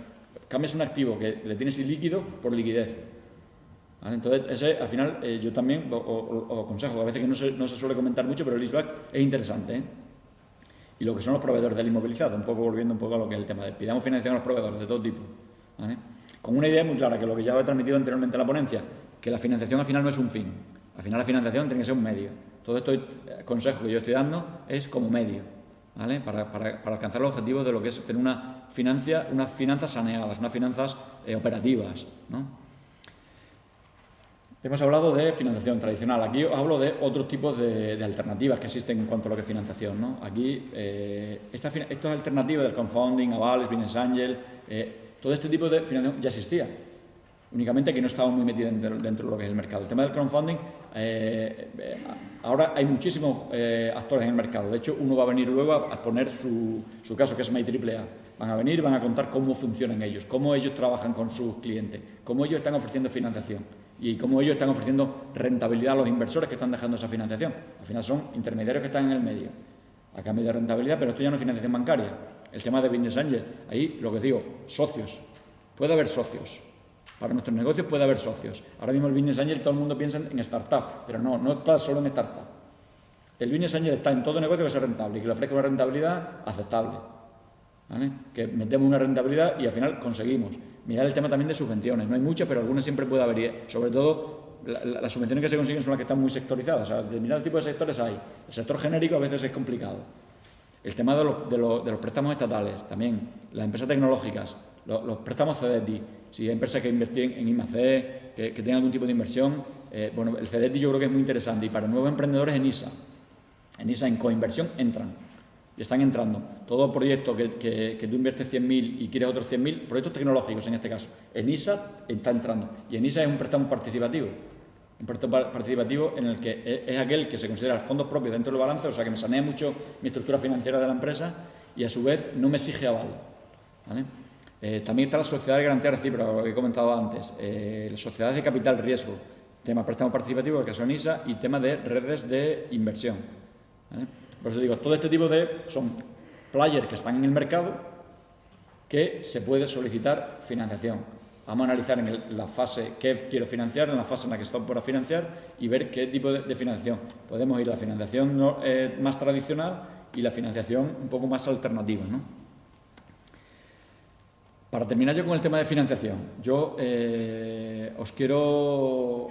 cambias un activo que le tienes líquido por liquidez. ¿Vale? Entonces, al final, yo también os aconsejo, a veces que no se suele comentar mucho, pero el leaseback es interesante, ¿eh? Y lo que son los proveedores del inmovilizado, volviendo un poco a lo que es el tema de pidamos financiación a los proveedores de todo tipo, ¿vale? Con una idea muy clara, que lo que ya he transmitido anteriormente en la ponencia, que la financiación al final no es un fin, al final la financiación tiene que ser un medio. Todo esto consejo que yo estoy dando es como medio, ¿vale? Para alcanzar los objetivos de lo que es tener unas finanzas saneadas, unas finanzas operativas, ¿no? Hemos hablado de financiación tradicional. Aquí os hablo de otros tipos de alternativas que existen en cuanto a lo que es financiación, ¿no? Aquí, estas alternativas del crowdfunding, avales, business angel, todo este tipo de financiación ya existía. únicamente que no estamos muy metidos dentro de lo que es el mercado. El tema del crowdfunding, ahora hay muchísimos actores en el mercado. De hecho, uno va a venir luego a poner su caso, que es MyAAA. Van a venir, van a contar cómo funcionan ellos, cómo ellos trabajan con sus clientes, cómo ellos están ofreciendo financiación y cómo ellos están ofreciendo rentabilidad a los inversores que están dejando esa financiación. Al final son intermediarios que están en el medio, a cambio de rentabilidad, pero esto ya no es financiación bancaria. El tema de Business Angel, ahí lo que digo, socios. Puede haber socios. Para nuestros negocios puede haber socios. Ahora mismo el Business Angel todo el mundo piensa en startup, pero no está solo en startup. El Business Angel está en todo negocio que sea rentable y que le ofrezca una rentabilidad aceptable. ¿Vale? Que metemos una rentabilidad y al final conseguimos. Mirar el tema también de subvenciones. No hay muchas, pero algunas siempre puede haber. Y sobre todo, las subvenciones que se consiguen son las que están muy sectorizadas. O sea, determinados tipos de sectores hay. El sector genérico a veces es complicado. El tema de los préstamos estatales, también. Las empresas tecnológicas, los préstamos CEDETI. Si hay empresas que invierten en I+D, que tengan algún tipo de inversión, bueno, el CEDETI yo creo que es muy interesante. Y para nuevos emprendedores en ISA. En ISA, en coinversión, entran. Y están entrando. Todo proyecto que tú inviertes 100.000 y quieres otros 100.000, proyectos tecnológicos en este caso, en ISA está entrando. Y en ISA es un préstamo participativo. Un préstamo participativo en el que es aquel que se considera fondos propios dentro del balance, o sea que me sanea mucho mi estructura financiera de la empresa y a su vez no me exige aval. ¿Vale? También está la sociedad de garantía recíproca, lo que he comentado antes. Las sociedades de capital riesgo, tema préstamo participativo, el caso en ISA, y tema de redes de inversión. ¿Vale? Por eso digo, todo este tipo son players que están en el mercado que se puede solicitar financiación. Vamos a analizar en la fase que quiero financiar, en la fase en la que estoy por financiar y ver qué tipo de financiación. Podemos ir a la financiación más tradicional y la financiación un poco más alternativa, ¿no? Para terminar yo con el tema de financiación, yo os quiero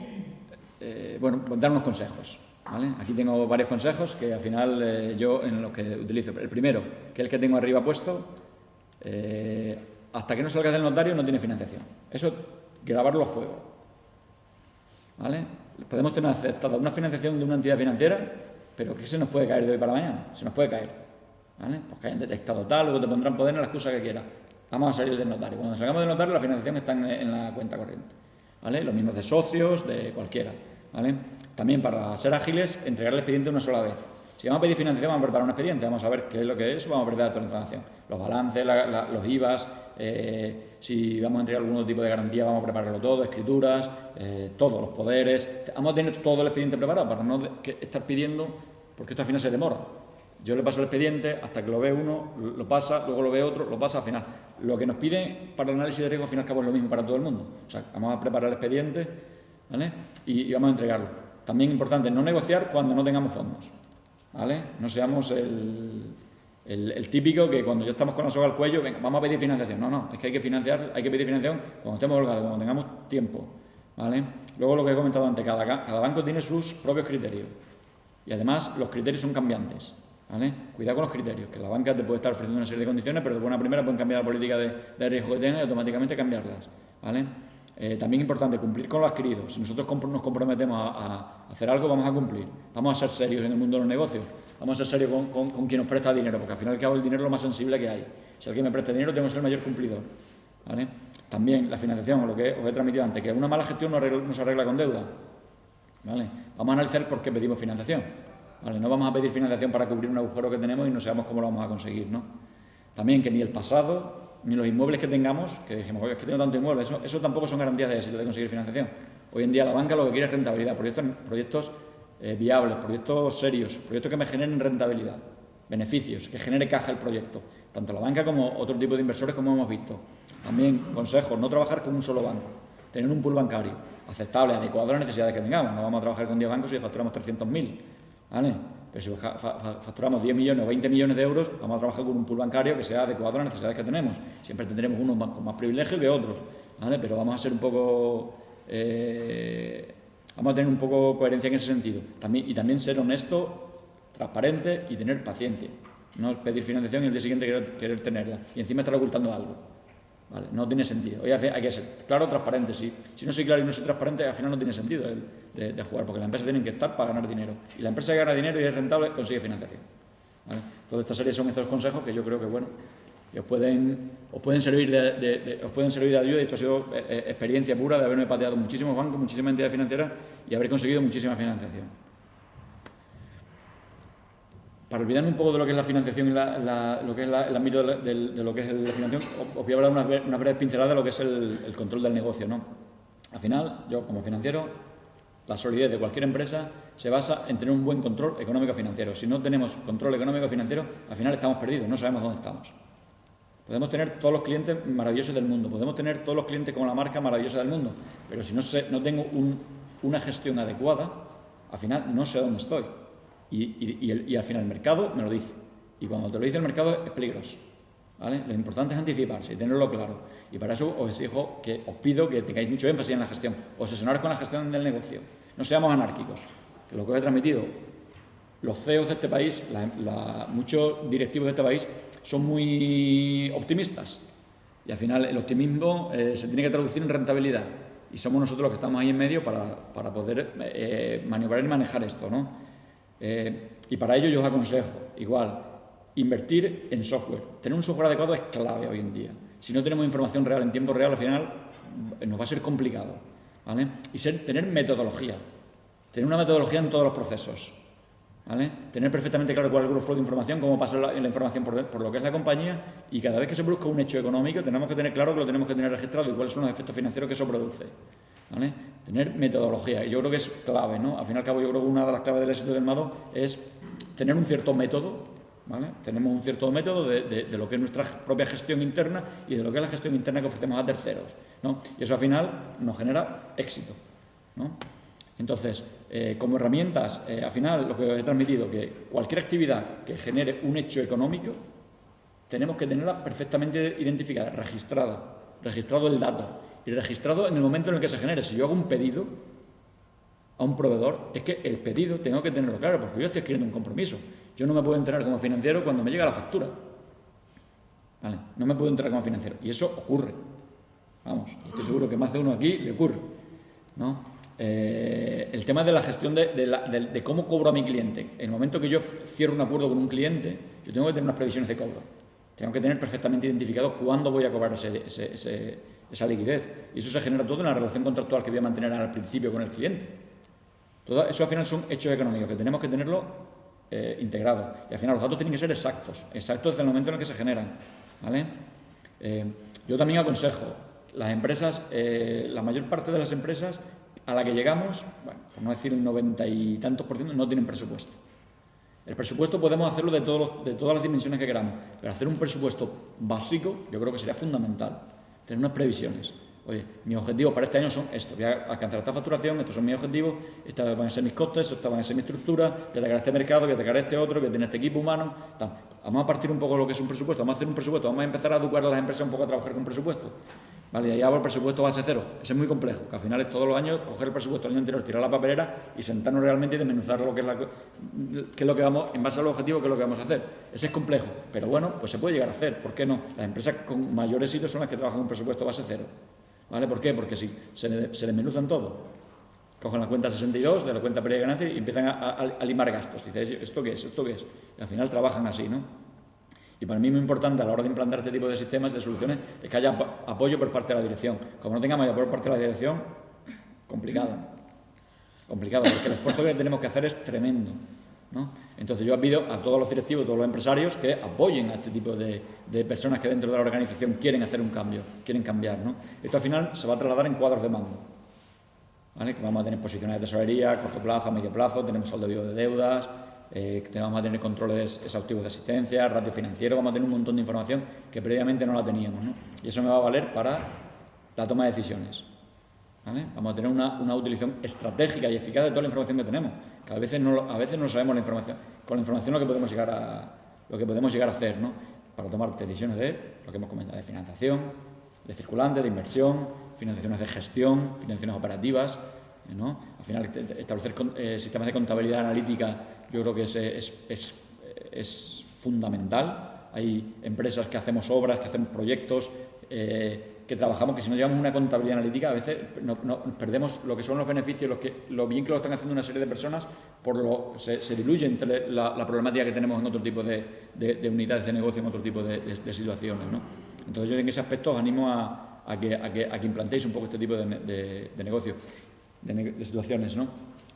dar unos consejos. ¿Vale? Aquí tengo varios consejos que al final yo en los que utilizo. El primero, que es el que tengo arriba puesto, hasta que no salga del notario no tiene financiación. Eso, grabarlo a fuego. ¿Vale? Podemos tener aceptada una financiación de una entidad financiera, pero que se nos puede caer de hoy para mañana. Se nos puede caer. ¿Vale? Pues que hayan detectado tal, luego te pondrán poder en la excusa que quieras. Vamos a salir del notario. Cuando salgamos del notario la financiación está en la cuenta corriente. ¿Vale? Lo mismo de socios, de cualquiera. ¿Vale? También para ser ágiles, entregar el expediente una sola vez. Si vamos a pedir financiación, vamos a preparar un expediente, vamos a ver qué es lo que es, vamos a preparar toda la información. Los balances, los IVAs, si vamos a entregar algún tipo de garantía, vamos a prepararlo todo, escrituras, todos los poderes. Vamos a tener todo el expediente preparado para no estar pidiendo, porque esto al final se demora. Yo le paso el expediente hasta que lo ve uno, lo pasa, luego lo ve otro, lo pasa al final. Lo que nos piden para el análisis de riesgo, al fin y al cabo, es lo mismo para todo el mundo. O sea, vamos a preparar el expediente, ¿vale? Y vamos a entregarlo. También importante, no negociar cuando no tengamos fondos, ¿vale? No seamos el típico que cuando ya estamos con la soga al cuello, venga, vamos a pedir financiación. No, es que hay que pedir financiación cuando estemos holgados, cuando tengamos tiempo, ¿vale? Luego lo que he comentado antes, cada banco tiene sus propios criterios y además los criterios son cambiantes, ¿vale? Cuidado con los criterios, que la banca te puede estar ofreciendo una serie de condiciones, pero de buena primera pueden cambiar la política de riesgo que tenga y automáticamente cambiarlas, ¿vale? También importante, cumplir con lo adquirido. Si nosotros nos comprometemos a hacer algo, vamos a cumplir. Vamos a ser serios en el mundo de los negocios. Vamos a ser serios con quien nos presta dinero, porque al final y al cabo el dinero es lo más sensible que hay. Si alguien me presta dinero, tengo que ser el mayor cumplidor, ¿vale? También la financiación, lo que os he transmitido antes, que una mala gestión no se arregla con deuda, ¿vale? Vamos a analizar por qué pedimos financiación, ¿vale? No vamos a pedir financiación para cubrir un agujero que tenemos y no sabemos cómo lo vamos a conseguir, ¿no? También que ni el pasado ni los inmuebles que tengamos, que dijimos, oye, es que tengo tanto inmueble, eso tampoco son garantías de éxito de conseguir financiación. Hoy en día la banca lo que quiere es rentabilidad, proyectos viables, proyectos serios, proyectos que me generen rentabilidad, beneficios, que genere caja el proyecto, tanto la banca como otro tipo de inversores como hemos visto. También consejos, no trabajar con un solo banco, tener un pool bancario aceptable, adecuado a las necesidades que tengamos. No vamos a trabajar con 10 bancos si facturamos 300.000, ¿vale? Pero si facturamos 10 millones o 20 millones de euros, vamos a trabajar con un pool bancario que sea adecuado a las necesidades que tenemos. Siempre tendremos unos con más privilegios que otros, ¿vale? Pero vamos a ser un poco... vamos a tener un poco coherencia en ese sentido. Y también ser honesto, transparente y tener paciencia. No pedir financiación y el día siguiente querer tenerla. Y encima estar ocultando algo, ¿vale? No tiene sentido. Hoy hay que ser claro, transparente. Si no soy claro y no soy transparente, al final no tiene sentido de jugar, porque las empresas tienen que estar para ganar dinero. Y la empresa que gana dinero y es rentable consigue financiación, ¿vale? Toda esta serie son estos consejos que yo creo que, bueno, y os pueden servir de ayuda, y esto ha sido experiencia pura de haberme pateado muchísimos bancos, muchísimas entidades financieras y haber conseguido muchísima financiación. Para olvidarme un poco de lo que es la financiación y lo que es el ámbito de lo que es la financiación, os voy a hablar una breve pincelada de lo que es el control del negocio, ¿no? Al final, yo como financiero, la solidez de cualquier empresa se basa en tener un buen control económico-financiero. Si no tenemos control económico-financiero, al final estamos perdidos, no sabemos dónde estamos. Podemos tener todos los clientes maravillosos del mundo, podemos tener todos los clientes con la marca maravillosa del mundo, pero si no tengo una gestión adecuada, al final no sé dónde estoy. Y al final el mercado me lo dice. Y cuando te lo dice el mercado es peligroso, ¿vale? Lo importante es anticiparse y tenerlo claro. Y para eso os pido que tengáis mucho énfasis en la gestión, obsesionaros con la gestión del negocio. No seamos anárquicos, que lo que os he transmitido, los CEOs de este país, muchos directivos de este país son muy optimistas. Y al final el optimismo se tiene que traducir en rentabilidad. Y somos nosotros los que estamos ahí en medio para poder maniobrar y manejar esto, ¿no? Y para ello yo os aconsejo, igual, invertir en software. Tener un software adecuado es clave hoy en día. Si no tenemos información real en tiempo real, al final nos va a ser complicado, ¿vale? Y tener metodología. Tener una metodología en todos los procesos, ¿vale? Tener perfectamente claro cuál es el flow de información, cómo pasa la información por lo que es la compañía, y cada vez que se produzca un hecho económico tenemos que tener claro que lo tenemos que tener registrado y cuáles son los efectos financieros que eso produce, ¿vale? Tener metodología, y yo creo que es clave, ¿no? Al fin y al cabo, yo creo que una de las claves del éxito del MADO es tener un cierto método, ¿vale? Tenemos un cierto método de lo que es nuestra propia gestión interna y de lo que es la gestión interna que ofrecemos a terceros, ¿no? Y eso al final nos genera éxito, ¿no? Entonces, como herramientas, al final lo que os he transmitido, que cualquier actividad que genere un hecho económico, tenemos que tenerla perfectamente identificada, registrado el dato y registrado en el momento en el que se genere. Si yo hago un pedido a un proveedor, es que el pedido tengo que tenerlo claro, porque yo estoy adquiriendo un compromiso. Yo no me puedo enterar como financiero cuando me llega la factura, ¿vale? No me puedo enterar como financiero, y eso ocurre. Vamos, estoy seguro que más de uno aquí le ocurre, ¿no? El tema de la gestión de cómo cobro a mi cliente. En el momento que yo cierro un acuerdo con un cliente, yo tengo que tener unas previsiones de cobro. Tengo que tener perfectamente identificado cuándo voy a cobrar esa liquidez. Y eso se genera todo en la relación contractual que voy a mantener al principio con el cliente. Todo eso al final son hechos económicos que tenemos que tenerlo integrado. Y al final los datos tienen que ser exactos desde el momento en el que se generan, ¿vale? Yo también aconsejo, las empresas, la mayor parte de las empresas a la que llegamos, bueno, por no decir el 90 y tantos %, no tienen presupuesto. El presupuesto podemos hacerlo de todas las dimensiones que queramos, pero hacer un presupuesto básico yo creo que sería fundamental. Tener unas previsiones. Oye, mis objetivos para este año son estos. Voy a alcanzar esta facturación, estos son mis objetivos, estos van a ser mis costes, estos van a ser mi estructura, voy a atacar este mercado, voy a atacar este otro, voy a tener este equipo humano, tal. Vamos a partir un poco de lo que es un presupuesto, vamos a hacer un presupuesto, vamos a empezar a educar a las empresas un poco a trabajar con presupuesto. Vale, y ahí hago el presupuesto base cero. Ese es muy complejo, que al final es todos los años coger el presupuesto del año anterior, tirar la papelera y sentarnos realmente y desmenuzar lo que es qué es lo que vamos, en base al objetivo, qué es lo que vamos a hacer. Ese es complejo, pero bueno, pues se puede llegar a hacer. ¿Por qué no? Las empresas con mayor éxito son las que trabajan un presupuesto base cero. ¿Vale? ¿Por qué? Porque si se desmenuzan todo. Cogen la cuenta 62 de la cuenta pérdida de ganancias y empiezan a limar gastos. Dices, ¿esto qué es? ¿Esto qué es? Y al final trabajan así, ¿no? Y para mí muy importante a la hora de implantar este tipo de sistemas, de soluciones, es que haya apoyo por parte de la dirección. Como no tengamos apoyo por parte de la dirección, complicado. Complicado, porque el esfuerzo que tenemos que hacer es tremendo, ¿no? Entonces yo pido a todos los directivos, a todos los empresarios que apoyen a este tipo de personas que dentro de la organización quieren hacer un cambio, quieren cambiar, ¿no? Esto al final se va a trasladar en cuadros de mando, ¿vale? Que vamos a tener posiciones de tesorería, a corto plazo, a medio plazo, tenemos saldo vivo de deudas, vamos a tener controles exhaustivos de asistencia, ratio financiero, vamos a tener un montón de información que previamente no la teníamos, ¿no? Y eso me va a valer para la toma de decisiones, ¿vale? Vamos a tener una utilización estratégica y eficaz de toda la información que tenemos, que a veces no sabemos la información. Con la información lo que podemos llegar a hacer, ¿no? Para tomar decisiones de lo que hemos comentado, de financiación, de circulante, de inversión, financiaciones de gestión, financiaciones operativas, ¿no? Al final establecer sistemas de contabilidad analítica yo creo que es fundamental. Hay empresas que hacemos obras, que hacemos proyectos, que trabajamos, que si no llevamos una contabilidad analítica, a veces perdemos lo que son los beneficios, lo bien que lo están haciendo una serie de personas, se diluye entre la problemática que tenemos en otro tipo de unidades de negocio, en otro tipo de situaciones, ¿no? Entonces yo en ese aspecto os animo a que implantéis un poco este tipo de negocio, de situaciones, ¿no?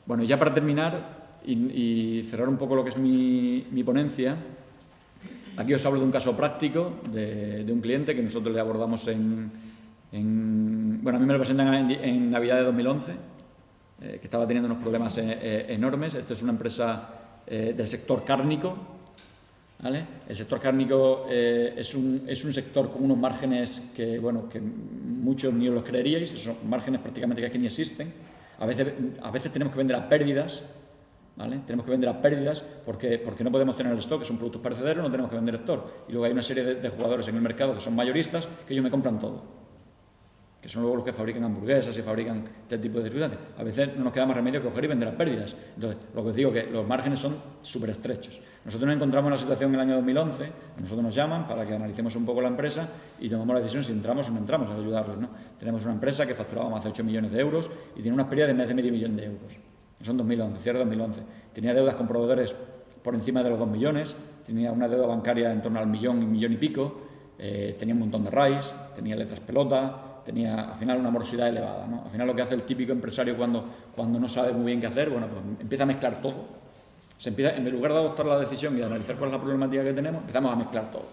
Bueno, ya para terminar y cerrar un poco lo que es mi ponencia, aquí os hablo de un caso práctico de un cliente que nosotros le abordamos bueno, a mí me lo presentan en Navidad de 2011, que estaba teniendo unos problemas enormes. Esto es una empresa del sector cárnico, ¿vale? El sector cárnico es un sector con unos márgenes que, bueno, que muchos ni os los creeríais, son márgenes prácticamente que aquí ni existen. A veces tenemos que vender a pérdidas, ¿vale? Tenemos que vender a pérdidas porque no podemos tener el stock, que son productos perecederos, no tenemos que vender stock. Y luego hay una serie de jugadores en el mercado que son mayoristas, que ellos me compran todo, que son luego los que fabrican hamburguesas y fabrican este tipo de circunstancias. A veces no nos queda más remedio que coger y vender a pérdidas. Entonces, lo que os digo es que los márgenes son súper estrechos. Nosotros nos encontramos en la situación en el año 2011, a nosotros nos llaman para que analicemos un poco la empresa y tomamos la decisión si entramos o no entramos a ayudarles, ¿no? Tenemos una empresa que facturaba más de 8 millones de euros y tiene unas pérdidas de más de medio millón de euros. Son 2011, cierre 2011. Tenía deudas con proveedores por encima de los 2 millones, tenía una deuda bancaria en torno al millón y pico, tenía un montón de RAIs, tenía letras pelota, tenía al final una morosidad elevada, ¿no? Al final lo que hace el típico empresario cuando no sabe muy bien qué hacer, bueno, pues empieza a mezclar todo. En lugar de adoptar la decisión y de analizar cuál es la problemática que tenemos, empezamos a mezclar todo.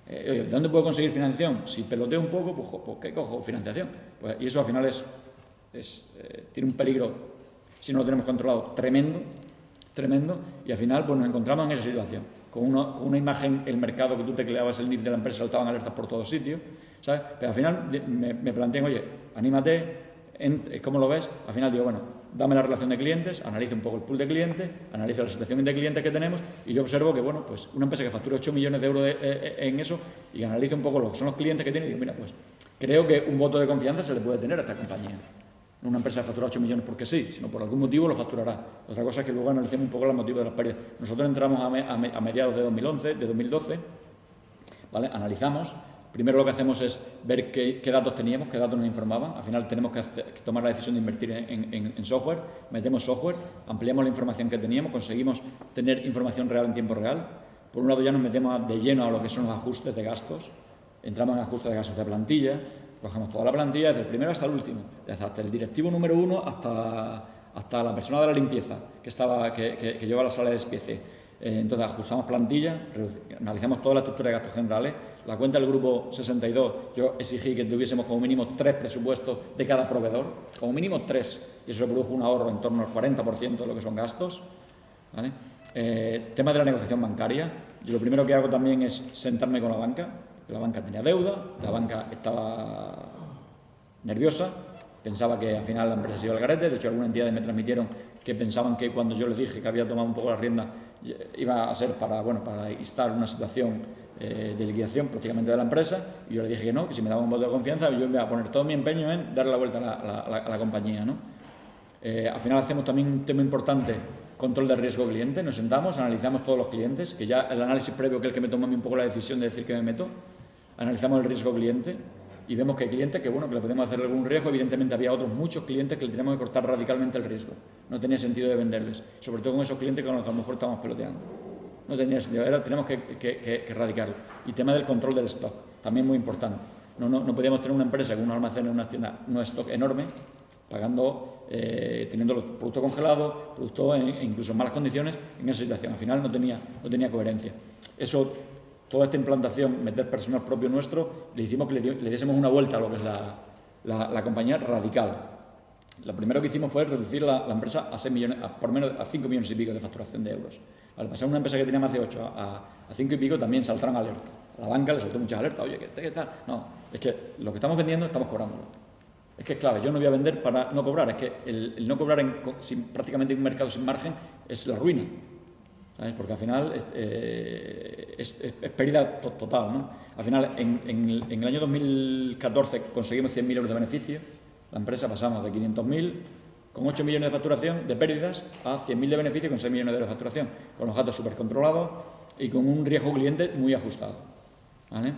Oye, ¿de dónde puedo conseguir financiación? Si peloteo un poco, pues ¿qué cojo? Financiación. Pues, y eso al final tiene un peligro, si no lo tenemos controlado, tremendo, y al final pues nos encontramos en esa situación, con una imagen, el mercado que tú tecleabas el NIF de la empresa, saltaban alertas por todos sitios, ¿sabes? Pero al final me plantean, oye, anímate, ¿cómo lo ves? Al final digo, bueno, dame la relación de clientes, analiza un poco el pool de clientes, analiza la situación de clientes que tenemos, y yo observo que, bueno, pues una empresa que factura 8 millones de euros en eso, y analiza un poco lo que son los clientes que tiene, y digo, mira, pues creo que un voto de confianza se le puede tener a esta compañía. No una empresa que factura 8 millones porque sí, sino por algún motivo lo facturará. Otra cosa es que luego analicemos un poco los motivos de las pérdidas. Nosotros entramos a mediados de 2012, ¿vale? Analizamos. Primero lo que hacemos es ver qué datos teníamos, qué datos nos informaban. Al final tenemos que tomar la decisión de invertir en software. Metemos software, ampliamos la información que teníamos, conseguimos tener información real en tiempo real. Por un lado ya nos metemos de lleno a lo que son los ajustes de gastos. Entramos en ajustes de gastos de plantilla. Cogemos toda la plantilla, desde el primero hasta el último, desde hasta el directivo número 1 hasta la persona de la limpieza que lleva la sala de despiece. Entonces ajustamos plantilla, analizamos toda la estructura de gastos generales. La cuenta del grupo 62, yo exigí que tuviésemos como mínimo 3 presupuestos de cada proveedor, como mínimo 3, y eso produjo un ahorro en torno al 40% de lo que son gastos, ¿vale? Tema de la negociación bancaria, yo lo primero que hago también es sentarme con la banca. La banca tenía deuda, la banca estaba nerviosa, pensaba que al final la empresa se iba al garete. De hecho, algunas entidades me transmitieron que pensaban que cuando yo les dije que había tomado un poco la rienda iba a ser para instar una situación de liquidación prácticamente de la empresa, y yo les dije que no, que si me daban un voto de confianza yo iba a poner todo mi empeño en darle la vuelta a la compañía, ¿no? Al final hacemos también un tema importante, control de riesgo cliente. Nos sentamos, analizamos todos los clientes, que ya el análisis previo, que es el que me toma a mí un poco la decisión de decir que me meto, analizamos el riesgo cliente y vemos que hay clientes que, bueno, que le podemos hacer algún riesgo. Evidentemente había otros muchos clientes que le tenemos que cortar radicalmente el riesgo. No tenía sentido de venderles, sobre todo con esos clientes con los que a lo mejor estamos peloteando. No tenía sentido, tenemos que erradicarlo. Y tema del control del stock, también muy importante. No podíamos tener una empresa con un almacén en una tienda, un stock enorme, pagando, teniendo los productos congelados, productos incluso en malas condiciones, en esa situación. Al final no tenía coherencia. Eso, toda esta implantación, meter personal propio nuestro, le hicimos que le diésemos una vuelta a lo que es la compañía radical. Lo primero que hicimos fue reducir la empresa a 6 millones, por menos a 5 millones y pico de facturación de euros. Al pasar una empresa que tenía más de 8 a 5 y pico, también saltaron alertas. A la banca le saltó muchas alertas. Oye, ¿qué tal? No, es que lo que estamos vendiendo estamos cobrándolo. Es que es clave, yo no voy a vender para no cobrar. Es que el no cobrar prácticamente en un mercado sin margen es la ruina, ¿sabes? Porque al final es pérdida total, ¿no? Al final, en el año 2014 conseguimos 100.000 euros de beneficio. La empresa pasamos de 500.000 con 8 millones de facturación de pérdidas a 100.000 de beneficio con 6 millones de euros de facturación, con los gastos súper controlados y con un riesgo cliente muy ajustado, ¿vale?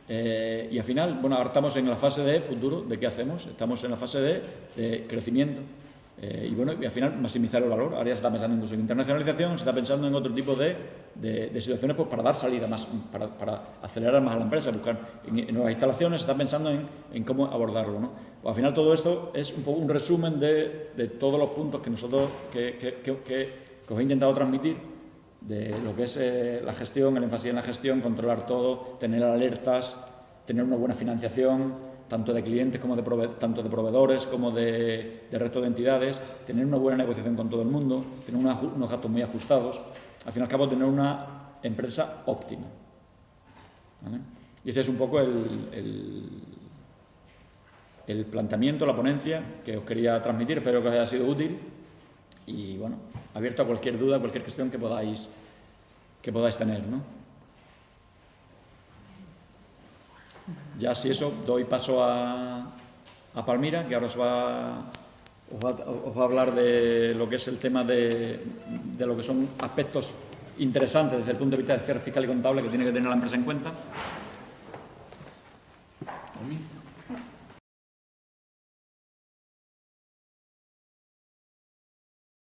Y al final, bueno, ahora estamos en la fase de futuro, de qué hacemos, estamos en la fase de crecimiento. Y bueno, y al final maximizar el valor. Ahora ya se está pensando incluso en internacionalización, se está pensando en otro tipo de situaciones pues, para dar salida más, para acelerar más a la empresa, buscar en nuevas instalaciones, se está pensando en cómo abordarlo, ¿no? Pues al final todo esto es un poco un resumen de todos los puntos que nosotros que os he intentado transmitir, de lo que es la gestión, el énfasis en la gestión, controlar todo, tener alertas, tener una buena financiación, tanto de clientes como tanto de proveedores como de resto de entidades, tener una buena negociación con todo el mundo, tener unos gastos muy ajustados, al fin y al cabo tener una empresa óptima, ¿vale? Y ese es un poco el planteamiento, la ponencia que os quería transmitir. Espero que os haya sido útil y, bueno, abierto a cualquier duda, cualquier cuestión que podáis tener, ¿no? Ya si eso, doy paso a Palmira, que ahora os va a hablar de lo que es el tema de lo que son aspectos interesantes desde el punto de vista del cierre fiscal y contable que tiene que tener la empresa en cuenta.